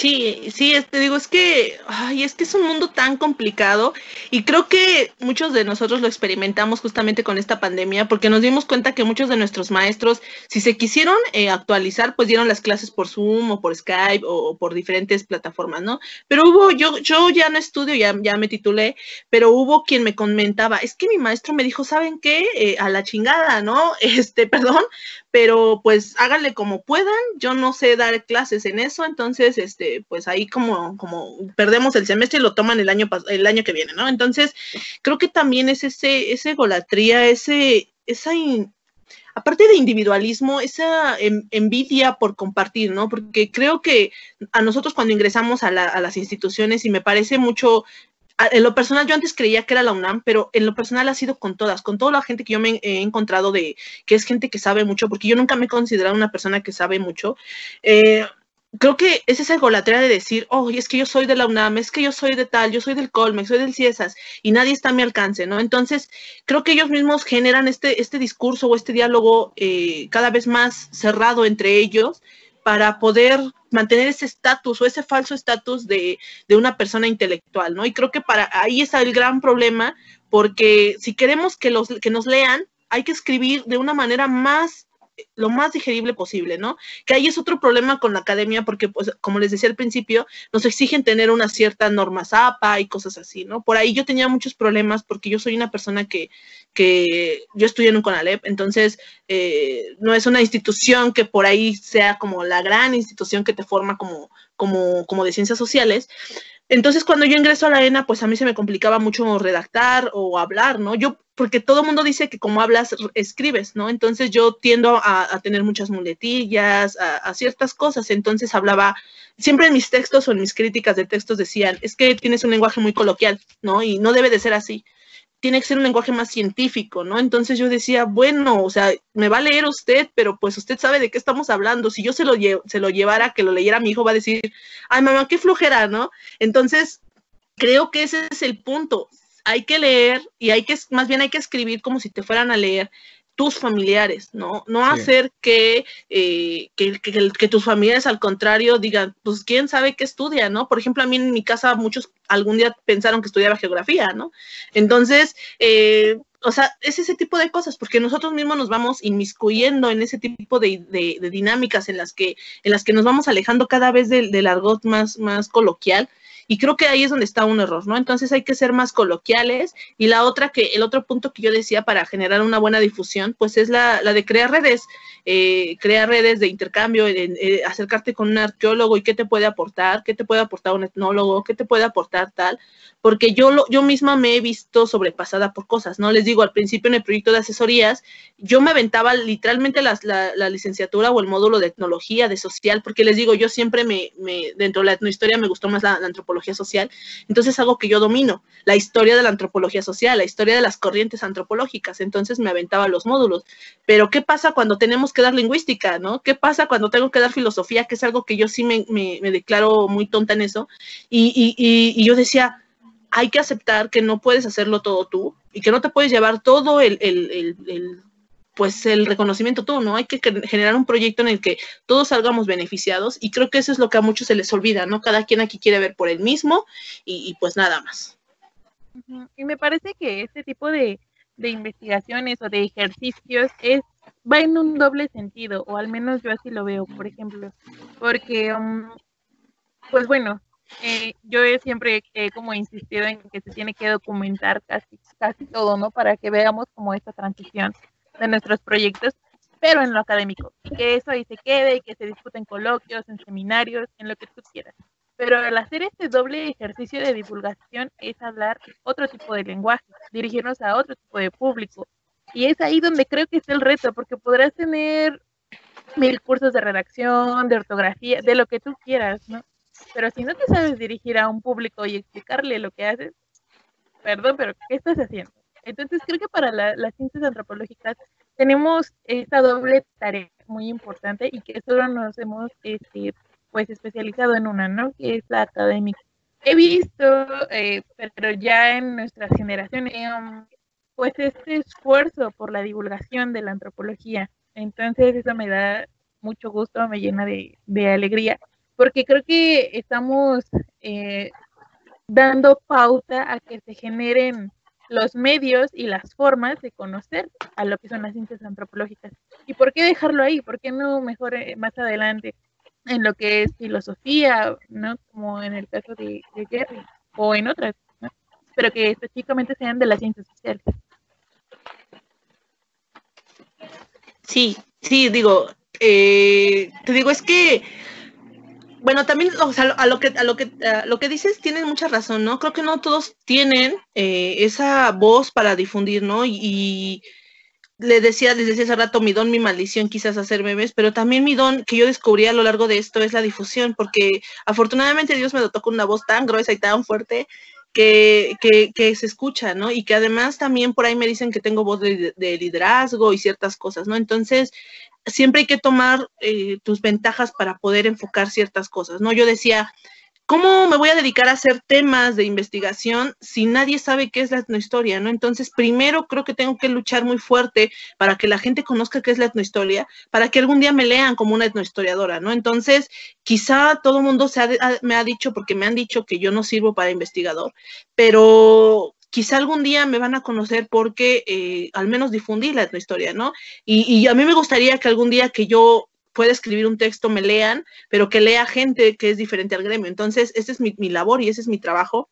Sí, sí, te digo, es que, ay, es que es un mundo tan complicado y creo que muchos de nosotros lo experimentamos justamente con esta pandemia porque nos dimos cuenta que muchos de nuestros maestros, si se quisieron actualizar, pues dieron las clases por Zoom o por Skype o por diferentes plataformas, ¿no? Pero yo ya no estudio, ya me titulé, pero hubo quien me comentaba, es que mi maestro me dijo, ¿saben qué? A la chingada, ¿no? Perdón, pero pues háganle como puedan, yo no sé dar clases en eso, entonces, pues ahí como perdemos el semestre y lo toman el año que viene, ¿no? Entonces, creo que también es esa egolatría, aparte de individualismo, esa envidia por compartir, ¿no? Porque creo que a nosotros cuando ingresamos a las instituciones, y me parece mucho, en lo personal yo antes creía que era la UNAM, pero en lo personal ha sido con toda la gente que yo me he encontrado que es gente que sabe mucho, porque yo nunca me he considerado una persona que sabe mucho. Creo que es esa egolatría de decir, oh, es que yo soy de la UNAM, es que yo soy de tal, yo soy del Colmex, soy del CIESAS, y nadie está a mi alcance, ¿no? Entonces, creo que ellos mismos generan este discurso o este diálogo cada vez más cerrado entre ellos para poder mantener ese estatus o ese falso estatus de una persona intelectual, ¿no? Y creo que ahí está el gran problema, porque si queremos que nos lean, hay que escribir de una manera lo más digerible posible, ¿no? Que ahí es otro problema con la academia, porque, pues, como les decía al principio, nos exigen tener una cierta norma APA y cosas así, ¿no? Por ahí yo tenía muchos problemas, porque yo soy una persona que yo estudié en un CONALEP, entonces no es una institución que por ahí sea como la gran institución que te forma como de ciencias sociales. Entonces, cuando yo ingreso a la ENA, pues a mí se me complicaba mucho redactar o hablar, ¿no? Porque todo el mundo dice que como hablas, escribes, ¿no? Entonces yo tiendo a tener muchas muletillas, a ciertas cosas. Entonces hablaba, siempre en mis textos o en mis críticas de textos decían, es que tienes un lenguaje muy coloquial, ¿no? Y no debe de ser así. Tiene que ser un lenguaje más científico, ¿no? Entonces yo decía, bueno, o sea, me va a leer usted, pero pues usted sabe de qué estamos hablando. Si yo se lo llevara, que lo leyera a mi hijo, va a decir, ay, mamá, qué flojera, ¿no? Entonces, creo que ese es el punto. Hay que leer y más bien hay que escribir como si te fueran a leer tus familiares, ¿no? No sí. Hacer que tus familiares, al contrario, digan, pues quién sabe qué estudia, ¿no? Por ejemplo, a mí en mi casa muchos algún día pensaron que estudiaba geografía, ¿no? Entonces, o sea, es ese tipo de cosas, porque nosotros mismos nos vamos inmiscuyendo en ese tipo de dinámicas en las que nos vamos alejando cada vez del argot más coloquial. Y creo que ahí es donde está un error, ¿no? Entonces hay que ser más coloquiales. Y el otro punto que yo decía para generar una buena difusión, pues es la de crear redes de intercambio, acercarte con un arqueólogo y qué te puede aportar un etnólogo, qué te puede aportar tal, porque yo misma me he visto sobrepasada por cosas, ¿no? Les digo, al principio en el proyecto de asesorías, yo me aventaba literalmente la licenciatura o el módulo de etnología, de social, porque les digo, yo siempre dentro de la etnohistoria me gustó más la antropología social, entonces algo que yo domino, la historia de la antropología social, la historia de las corrientes antropológicas, entonces me aventaba los módulos. Pero ¿qué pasa cuando tenemos que dar lingüística, ¿no? ¿Qué pasa cuando tengo que dar filosofía, que es algo que yo sí me declaro muy tonta en eso? Y yo decía, hay que aceptar que no puedes hacerlo todo tú y que no te puedes llevar todo el reconocimiento tú, ¿no? Hay que generar un proyecto en el que todos salgamos beneficiados, y creo que eso es lo que a muchos se les olvida, ¿no? Cada quien aquí quiere ver por él mismo y pues nada más. Y me parece que este tipo de investigaciones o de ejercicios va en un doble sentido, o al menos yo así lo veo, por ejemplo, porque, pues bueno, yo siempre he como insistido en que se tiene que documentar casi todo, ¿no? Para que veamos como esta transición de nuestros proyectos, pero en lo académico, y que eso ahí se quede, y que se discute en coloquios, en seminarios, en lo que tú quieras. Pero al hacer este doble ejercicio de divulgación es hablar otro tipo de lenguaje, dirigirnos a otro tipo de público. Y es ahí donde creo que está el reto, porque podrás tener 1000 cursos de redacción, de ortografía, de lo que tú quieras, ¿no? Pero si no te sabes dirigir a un público y explicarle lo que haces, perdón, pero ¿qué estás haciendo? Entonces creo que para las ciencias antropológicas tenemos esta doble tarea muy importante, y que solo nos hemos pues especializado en una, ¿no? Que es la académica. He visto, pero ya en nuestras generaciones, pues este esfuerzo por la divulgación de la antropología. Entonces eso me da mucho gusto, me llena de alegría, porque creo que estamos dando pauta a que se generen los medios y las formas de conocer a lo que son las ciencias antropológicas. ¿Y por qué dejarlo ahí? ¿Por qué no mejor más adelante en lo que es filosofía, ¿no? Como en el caso de Jerry, o en otras, ¿no? Pero que específicamente sean de las ciencias sociales. Sí, te digo, es que, bueno, también, o sea, a lo que dices, tienes mucha razón, ¿no? Creo que no todos tienen esa voz para difundir, ¿no? Y les decía hace rato, mi don, mi maldición, quizás hacer memes, pero también mi don que yo descubrí a lo largo de esto es la difusión, porque afortunadamente Dios me dotó con una voz tan gruesa y tan fuerte que se escucha, ¿no? Y que además también por ahí me dicen que tengo voz de liderazgo y ciertas cosas, ¿no? Entonces, siempre hay que tomar tus ventajas para poder enfocar ciertas cosas, ¿no? Yo decía, ¿cómo me voy a dedicar a hacer temas de investigación si nadie sabe qué es la etnohistoria, ¿no? Entonces, primero creo que tengo que luchar muy fuerte para que la gente conozca qué es la etnohistoria, para que algún día me lean como una etnohistoriadora, ¿no? Entonces, quizá todo el mundo me ha dicho, porque me han dicho que yo no sirvo para investigador, pero quizá algún día me van a conocer porque al menos difundí la etnohistoria, ¿no? Y a mí me gustaría que algún día que yo pueda escribir un texto, me lean, pero que lea gente que es diferente al gremio. Entonces, ese es mi labor y ese es mi trabajo.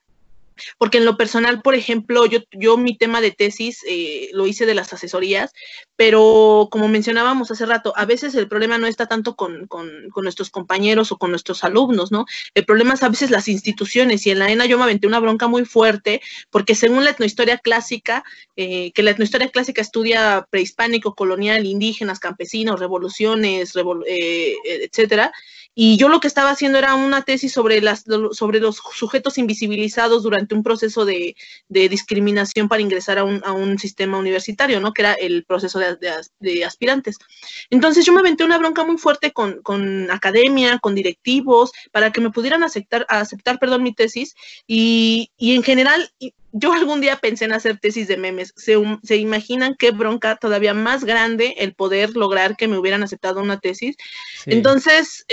Porque en lo personal, por ejemplo, yo mi tema de tesis lo hice de las asesorías, pero como mencionábamos hace rato, a veces el problema no está tanto con nuestros compañeros o con nuestros alumnos, ¿no? El problema es a veces las instituciones, y en la ENA yo me aventé una bronca muy fuerte, porque según la etnohistoria clásica, que la etnohistoria clásica estudia prehispánico, colonial, indígenas, campesinos, revoluciones, etcétera, y yo lo que estaba haciendo era una tesis sobre los sujetos invisibilizados durante un proceso de discriminación para ingresar a un sistema universitario, ¿no? Que era el proceso de aspirantes. Entonces yo me aventé una bronca muy fuerte con academia, con directivos, para que me pudieran aceptar mi tesis, y en general yo algún día pensé en hacer tesis de memes. ¿Se imaginan qué bronca todavía más grande el poder lograr que me hubieran aceptado una tesis? Sí. Entonces,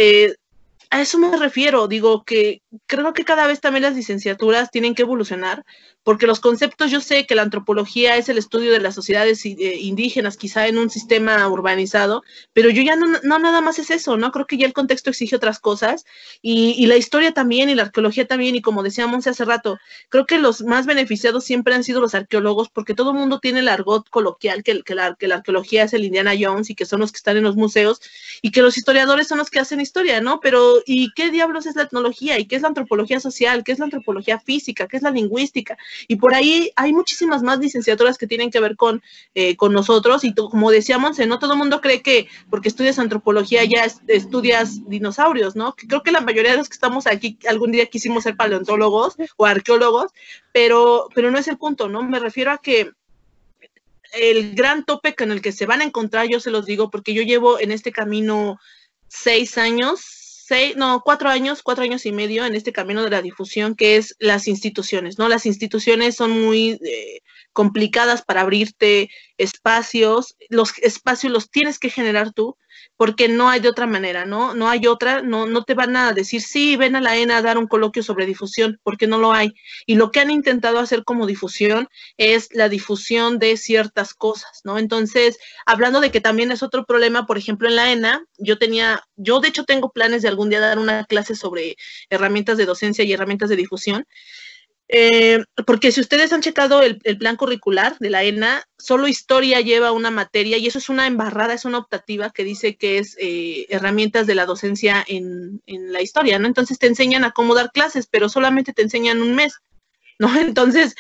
a eso me refiero. Digo que creo que cada vez también las licenciaturas tienen que evolucionar, porque los conceptos, yo sé que la antropología es el estudio de las sociedades indígenas, quizá en un sistema urbanizado, pero yo ya no nada más es eso, ¿no? Creo que ya el contexto exige otras cosas, y la historia también, y la arqueología también, y como decíamos hace rato, creo que los más beneficiados siempre han sido los arqueólogos, porque todo el mundo tiene el argot coloquial, que la arqueología es el Indiana Jones, y que son los que están en los museos, y que los historiadores son los que hacen historia, ¿no? Pero, ¿y qué diablos es la etnología? ¿Y qué es la antropología social? ¿Qué es la antropología física? ¿Qué es la lingüística? Y por ahí hay muchísimas más licenciaturas que tienen que ver con nosotros, y como decíamos, no todo el mundo cree que porque estudias antropología ya estudias dinosaurios, ¿no? Creo que la mayoría de los que estamos aquí algún día quisimos ser paleontólogos o arqueólogos, pero no es el punto, ¿no? Me refiero a que el gran tope con el que se van a encontrar, yo se los digo, porque yo llevo en este camino 4 años y medio en este camino de la difusión, que es las instituciones, ¿no? Las instituciones son muy complicadas para abrirte espacios. Los espacios los tienes que generar tú, porque no hay de otra manera, ¿no? No hay otra, no te van a decir, sí, ven a la ENA a dar un coloquio sobre difusión, porque no lo hay. Y lo que han intentado hacer como difusión es la difusión de ciertas cosas, ¿no? Entonces, hablando de que también es otro problema, por ejemplo, en la ENA, yo de hecho tengo planes de algún día dar una clase sobre herramientas de docencia y herramientas de difusión, porque si ustedes han checado el plan curricular de la ENA, solo historia lleva una materia, y eso es una embarrada, es una optativa que dice que es herramientas de la docencia en la historia, ¿no? Entonces te enseñan a cómo dar clases, pero solamente te enseñan un mes, ¿no? Entonces,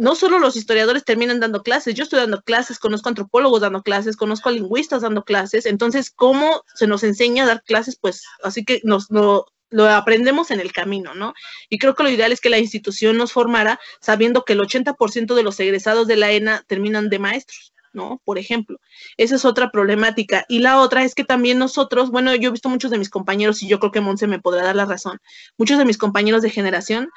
no solo los historiadores terminan dando clases, yo estoy dando clases, conozco antropólogos dando clases, conozco a lingüistas dando clases. Entonces, ¿cómo se nos enseña a dar clases? Pues así que lo aprendemos en el camino, ¿no? Y creo que lo ideal es que la institución nos formara sabiendo que el 80% de los egresados de la ENA terminan de maestros. ¿no? Por ejemplo, esa es otra problemática. Y la otra es que también nosotros, bueno, yo he visto muchos de mis compañeros, y yo creo que Monse me podrá dar la razón, muchos de mis compañeros de generación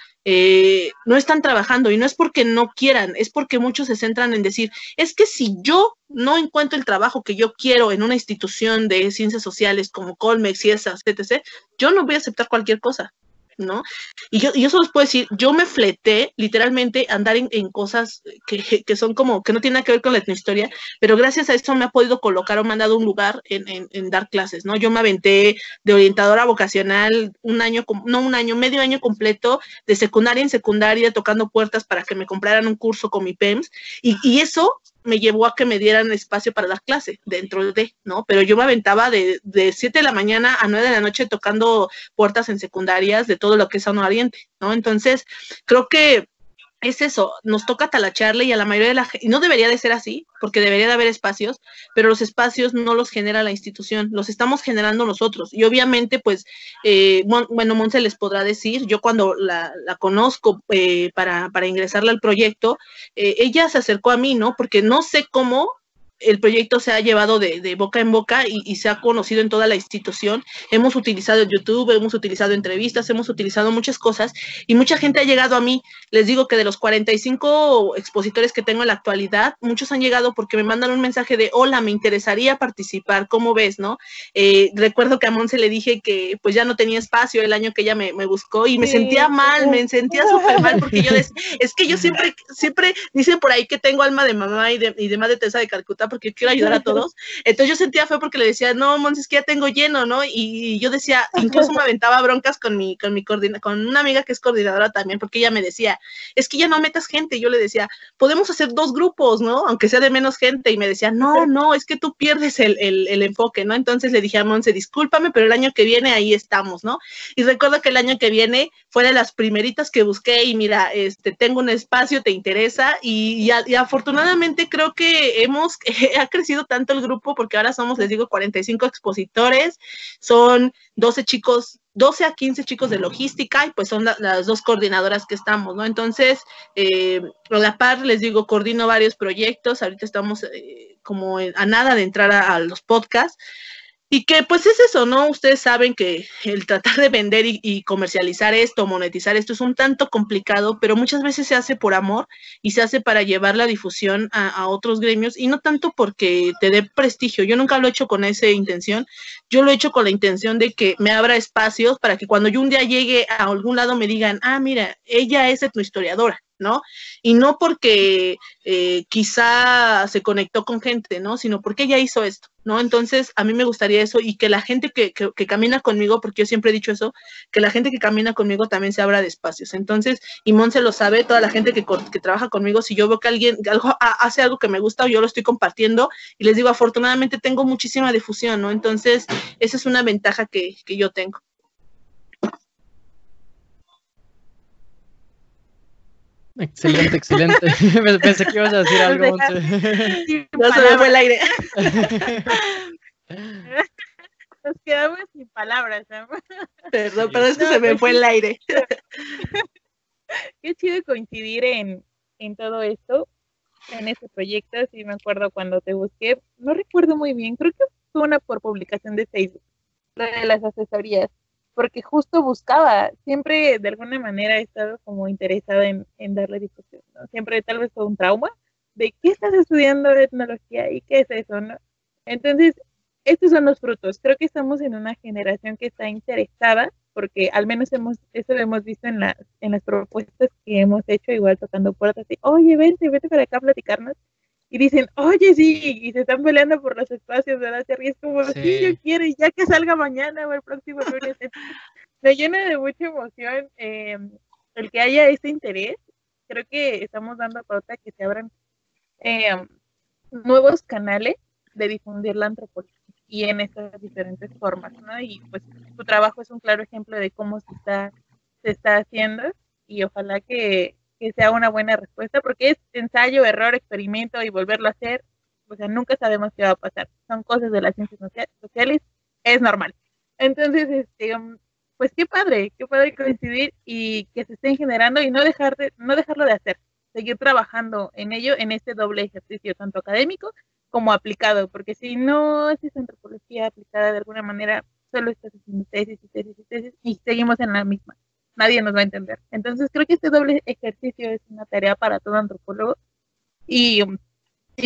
no están trabajando, y no es porque no quieran, es porque muchos se centran en decir, es que si yo no encuentro el trabajo que yo quiero en una institución de ciencias sociales como Colmex y esas, etc., yo no voy a aceptar cualquier cosa, ¿no? Y yo solo les puedo decir, yo me fleté literalmente a andar en cosas que son como, que no tienen nada que ver con la etnohistoria, pero gracias a esto me ha podido colocar o me han dado un lugar en dar clases, ¿no? Yo me aventé de orientadora vocacional medio año completo, de secundaria en secundaria, tocando puertas para que me compraran un curso con mi PEMS, y eso me llevó a que me dieran espacio para dar clase dentro de, ¿no? Pero yo me aventaba de 7 de la mañana a 9 de la noche tocando puertas en secundarias de todo lo que es Zona Oriente, ¿no? Entonces, creo que es eso, nos toca talacharle, y a la mayoría de la gente, y no debería de ser así, porque debería de haber espacios, pero los espacios no los genera la institución, los estamos generando nosotros, y obviamente, pues, bueno, Monse les podrá decir, yo cuando la conozco para ingresarla al proyecto, ella se acercó a mí, ¿no? Porque no sé cómo el proyecto se ha llevado de boca en boca y se ha conocido en toda la institución. Hemos utilizado YouTube, hemos utilizado entrevistas, hemos utilizado muchas cosas, y mucha gente ha llegado a mí. Les digo que de los 45 expositores que tengo en la actualidad, muchos han llegado porque me mandan un mensaje de, hola, me interesaría participar, ¿cómo ves, no? Recuerdo que a Monse le dije que pues ya no tenía espacio el año que ella me buscó, y me sentía mal, me sentía súper mal, porque yo decía, es que yo siempre dicen por ahí que tengo alma de mamá y de Madre Teresa de Calcuta, porque quiero ayudar a todos. Entonces yo sentía feo porque le decía, no, Monse, es que ya tengo lleno, ¿no? Y yo decía, incluso me aventaba broncas con una amiga que es coordinadora también, porque ella me decía, es que ya no metas gente. Yo le decía, podemos hacer 2 grupos, ¿no? Aunque sea de menos gente. Y me decía, no, es que tú pierdes el enfoque, ¿no? Entonces le dije a Monse, discúlpame, pero el año que viene ahí estamos, ¿no? Y recuerdo que el año que viene fue de las primeritas que busqué, y mira, tengo un espacio, ¿te interesa? Y afortunadamente creo que ha crecido tanto el grupo, porque ahora somos, les digo, 45 expositores, son 12 a 15 chicos de logística, y pues son las 2 coordinadoras que estamos, ¿no? Entonces, a la par, les digo, coordino varios proyectos. Ahorita estamos como a nada de entrar a los podcasts, y que pues es eso, ¿no? Ustedes saben que el tratar de vender y comercializar esto, monetizar esto, es un tanto complicado, pero muchas veces se hace por amor, y se hace para llevar la difusión a otros gremios, y no tanto porque te dé prestigio. Yo nunca lo he hecho con esa intención, yo lo he hecho con la intención de que me abra espacios para que cuando yo un día llegue a algún lado me digan, mira, ella es etnohistoriadora, ¿no? Y no porque quizá se conectó con gente, ¿no? Sino porque ella hizo esto, ¿no? Entonces, a mí me gustaría eso, y que la gente que camina conmigo, porque yo siempre he dicho eso, que la gente que camina conmigo también se abra de espacios. Entonces, y Monse lo sabe, toda la gente que trabaja conmigo, si yo veo que alguien hace algo que me gusta, o yo lo estoy compartiendo, y les digo, afortunadamente tengo muchísima difusión, ¿no? Entonces, esa es una ventaja que yo tengo. Excelente. Pensé que ibas a decir algo, Monse. No, se me fue el aire. Nos quedamos sin palabras, ¿no? Perdón, pero es que se me fue el aire. Qué chido coincidir en todo esto, en este proyecto. Sí, me acuerdo cuando te busqué, no recuerdo muy bien, creo que fue una por publicación de Facebook, lo de las asesorías, porque justo buscaba, siempre de alguna manera he estado como interesada en darle difusión, ¿no? Siempre tal vez fue un trauma de ¿qué estás estudiando de etnología y qué es eso, no? Entonces, estos son los frutos. Creo que estamos en una generación que está interesada, porque al menos eso lo hemos visto en las propuestas que hemos hecho, igual tocando puertas, así, oye, vente para acá a platicarnos. Y dicen, oye, sí, y se están peleando por los espacios, ¿verdad? Y es como, sí, yo quiero, y ya que salga mañana o el próximo lunes. Me llena de mucha emoción el que haya este interés. Creo que estamos dando pauta que se abran nuevos canales de difundir la antropología, y en estas diferentes formas, ¿no? Y pues tu trabajo es un claro ejemplo de cómo se está haciendo, y ojalá que sea una buena respuesta, porque es ensayo, error, experimento y volverlo a hacer. O sea, nunca sabemos qué va a pasar. Son cosas de las ciencias sociales, es normal. Entonces, pues qué padre coincidir y que se estén generando, y no dejarlo de hacer. seguir trabajando en ello, en este doble ejercicio, tanto académico como aplicado, porque si no haces antropología aplicada de alguna manera, solo estás haciendo tesis y tesis y tesis y seguimos en la misma. Nadie nos va a entender. Entonces creo que este doble ejercicio es una tarea para todo antropólogo y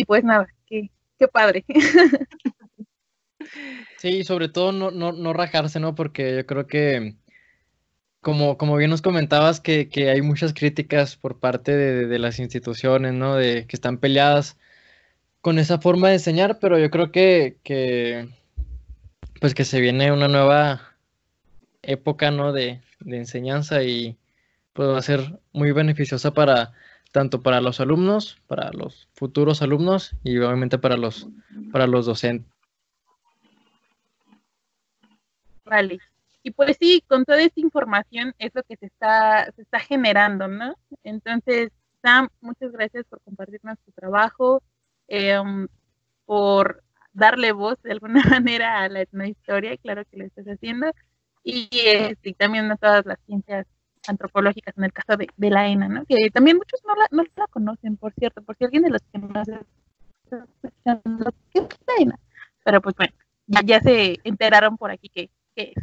pues nada, qué padre. Sí, sobre todo no rajarse, ¿no? Porque yo creo que, como bien nos comentabas, que hay muchas críticas por parte de las instituciones, ¿no? De que están peleadas con esa forma de enseñar, pero yo creo pues que se viene una nueva época, ¿no? de enseñanza y pues va a ser muy beneficiosa tanto para los alumnos, para los futuros alumnos y obviamente para los docentes. Vale. Y pues sí, con toda esta información es lo que se está generando, ¿no? Entonces, Sam, muchas gracias por compartirnos tu trabajo, por darle voz de alguna manera a la etnohistoria, claro que lo estás haciendo, y también a todas las ciencias antropológicas, en el caso de la ENA, ¿no? Que también muchos no la conocen, por cierto, por si alguien de los que nos está escuchando, ¿qué es la ENA? Pero pues bueno, ya se enteraron por aquí qué es.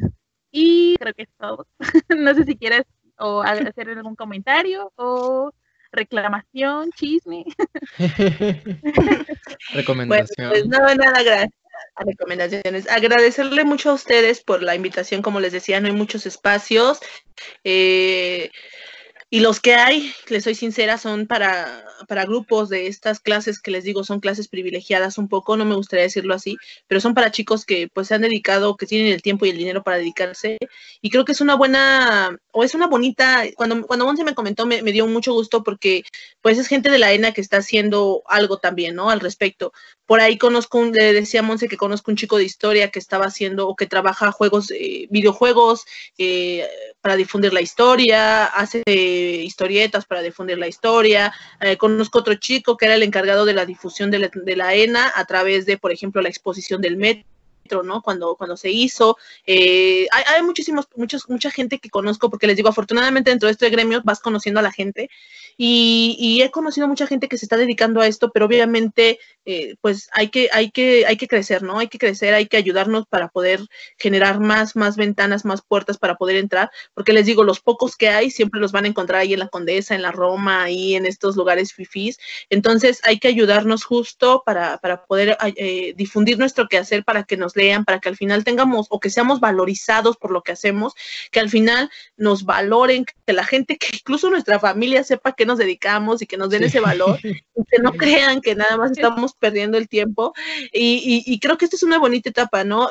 Y creo que es todo. No sé si quieres o hacer algún comentario o reclamación, chisme. Recomendación. Bueno, pues nada, gracias a recomendaciones. Agradecerle mucho a ustedes por la invitación, como les decía, no hay muchos espacios. Y los que hay, les soy sincera, son para grupos de estas clases que les digo, son clases privilegiadas un poco, no me gustaría decirlo así, pero son para chicos que pues se han dedicado, que tienen el tiempo y el dinero para dedicarse, y creo que es una bonita, cuando Monse me comentó, me dio mucho gusto porque pues es gente de la ENA que está haciendo algo también, ¿no? Al respecto. Por ahí le decía a Monse que conozco un chico de historia que estaba haciendo o que trabaja videojuegos para difundir la historia, hace historietas para difundir la historia. Conozco otro chico que era el encargado de la difusión de la ENA a través de, por ejemplo, la exposición del metro, ¿no? Cuando se hizo. Hay mucha gente que conozco, porque les digo, afortunadamente dentro de este gremio vas conociendo a la gente, y he conocido mucha gente que se está dedicando a esto, pero obviamente pues hay que crecer, ¿no? Hay que crecer, hay que ayudarnos para poder generar más ventanas, más puertas para poder entrar, porque les digo, los pocos que hay siempre los van a encontrar ahí en la Condesa, en la Roma, ahí en estos lugares fifís. Entonces hay que ayudarnos justo para poder difundir nuestro quehacer, para que nos lean, para que al final tengamos, o que seamos valorizados por lo que hacemos, que al final nos valoren, que la gente, que incluso nuestra familia sepa que nos dedicamos y que nos den ese valor, y que no crean que nada más estamos perdiendo el tiempo, y creo que esta es una bonita etapa, ¿no?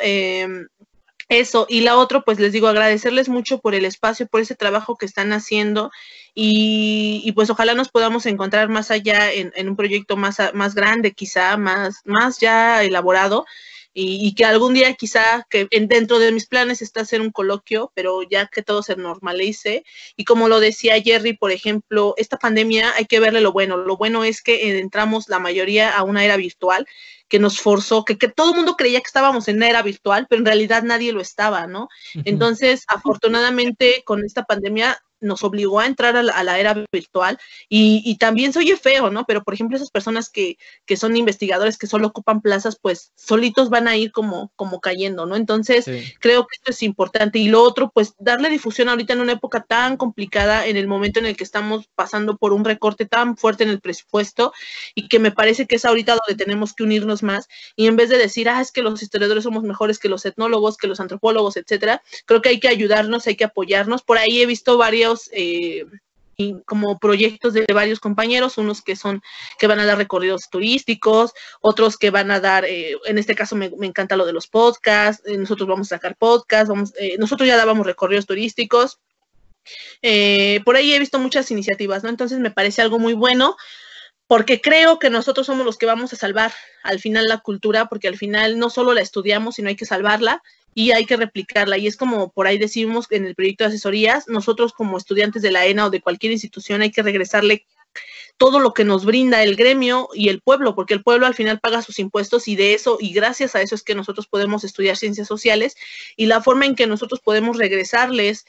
Eso, y la otra, pues les digo, agradecerles mucho por el espacio, por ese trabajo que están haciendo, y pues ojalá nos podamos encontrar más allá en un proyecto más grande, quizá, más ya elaborado, y que algún día quizá, que dentro de mis planes está hacer un coloquio, pero ya que todo se normalice, y como lo decía Jerry, por ejemplo, esta pandemia hay que verle lo bueno es que entramos la mayoría a una era virtual, que nos forzó, que todo el mundo creía que estábamos en una era virtual, pero en realidad nadie lo estaba, ¿no? Entonces, afortunadamente, con esta pandemia nos obligó a entrar a la era virtual, y también se oye feo, ¿no? Pero, por ejemplo, esas personas que son investigadores, que solo ocupan plazas, pues solitos van a ir como cayendo, ¿no? Entonces, sí, creo que esto es importante. Y lo otro, pues darle difusión ahorita en una época tan complicada, en el momento en el que estamos pasando por un recorte tan fuerte en el presupuesto, y que me parece que es ahorita donde tenemos que unirnos más, y en vez de decir, es que los historiadores somos mejores que los etnólogos, que los antropólogos, etcétera, creo que hay que ayudarnos, hay que apoyarnos. Por ahí he visto varios como proyectos de varios compañeros, unos que van a dar recorridos turísticos, otros que van a dar, en este caso me encanta lo de los podcasts, nosotros vamos a sacar podcasts, nosotros ya dábamos recorridos turísticos, por ahí he visto muchas iniciativas, ¿no? Entonces me parece algo muy bueno, porque creo que nosotros somos los que vamos a salvar al final la cultura, porque al final no solo la estudiamos, sino hay que salvarla y hay que replicarla. Y es como por ahí decimos en el proyecto de asesorías, nosotros como estudiantes de la ENA o de cualquier institución hay que regresarle todo lo que nos brinda el gremio y el pueblo, porque el pueblo al final paga sus impuestos, y de eso, y gracias a eso es que nosotros podemos estudiar ciencias sociales, y la forma en que nosotros podemos regresarles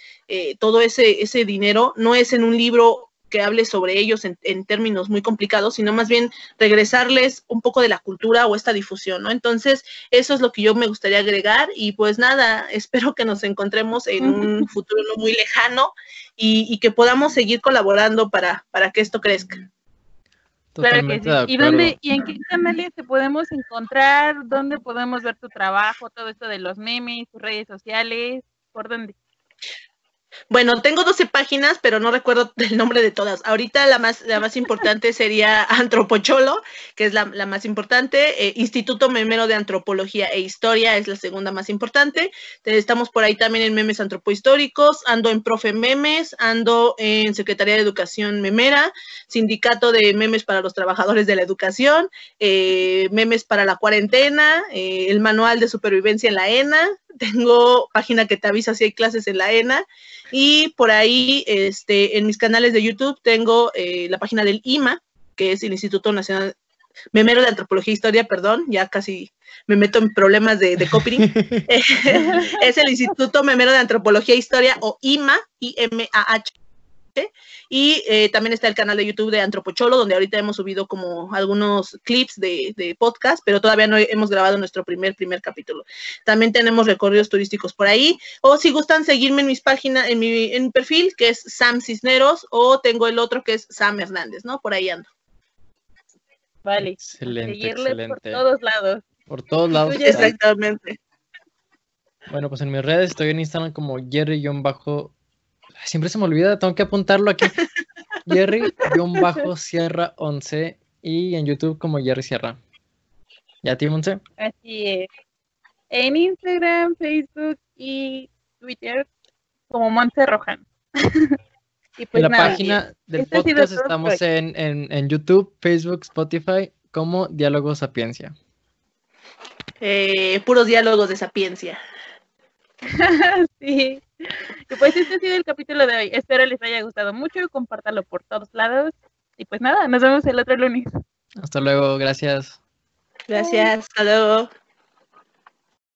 todo ese dinero no es en un libro que hable sobre ellos en términos muy complicados, sino más bien regresarles un poco de la cultura o esta difusión, ¿no? Entonces, eso es lo que yo me gustaría agregar y pues nada, espero que nos encontremos en un futuro no muy lejano y que podamos seguir colaborando para que esto crezca. Claro que sí. ¿Y en qué canales te podemos encontrar? ¿Dónde podemos ver tu trabajo? Todo esto de los memes, tus redes sociales, ¿por dónde? Bueno, tengo 12 páginas, pero no recuerdo el nombre de todas. Ahorita la más importante sería Antropocholo, que es la más importante. Instituto Memero de Antropología e Historia es la segunda más importante. Estamos por ahí también en Memes Antropohistóricos. Ando en Profe Memes, ando en Secretaría de Educación Memera, Sindicato de Memes para los Trabajadores de la Educación, Memes para la Cuarentena, el Manual de Supervivencia en la ENA. Tengo página que te avisa si hay clases en la ENA. Y por ahí, en mis canales de YouTube tengo la página del IMA, que es el Instituto Nacional Memero de Antropología e Historia, perdón, ya casi me meto en problemas de copyright. Es el Instituto Memero de Antropología e Historia, o IMA, IMAH. Y también está el canal de YouTube de Antropocholo, donde ahorita hemos subido como algunos clips de podcast, pero todavía no hemos grabado nuestro primer capítulo. También tenemos recorridos turísticos por ahí, o si gustan seguirme en mis páginas, en mi perfil, que es Sam Cisneros, o tengo el otro que es Sam Hernández, ¿no? Por ahí ando. Vale. Excelente. Por todos lados. Por todos lados. Exactamente. Bueno, pues en mis redes estoy en Instagram como Jerry-, siempre se me olvida, tengo que apuntarlo aquí. Jerry-Sierra 11 y en YouTube como Jerry Sierra. ¿Y a ti, Monse? Así es. En Instagram, Facebook y Twitter como Monse Rojan. Y pues en la página del podcast estamos en YouTube, Facebook, Spotify como Diálogo Sapiencia. Puros diálogos de sapiencia. Sí. Y pues este ha sido el capítulo de hoy. Espero les haya gustado mucho. Compártalo por todos lados. Y pues nada, nos vemos el otro lunes. Hasta luego, gracias. Gracias, hasta luego.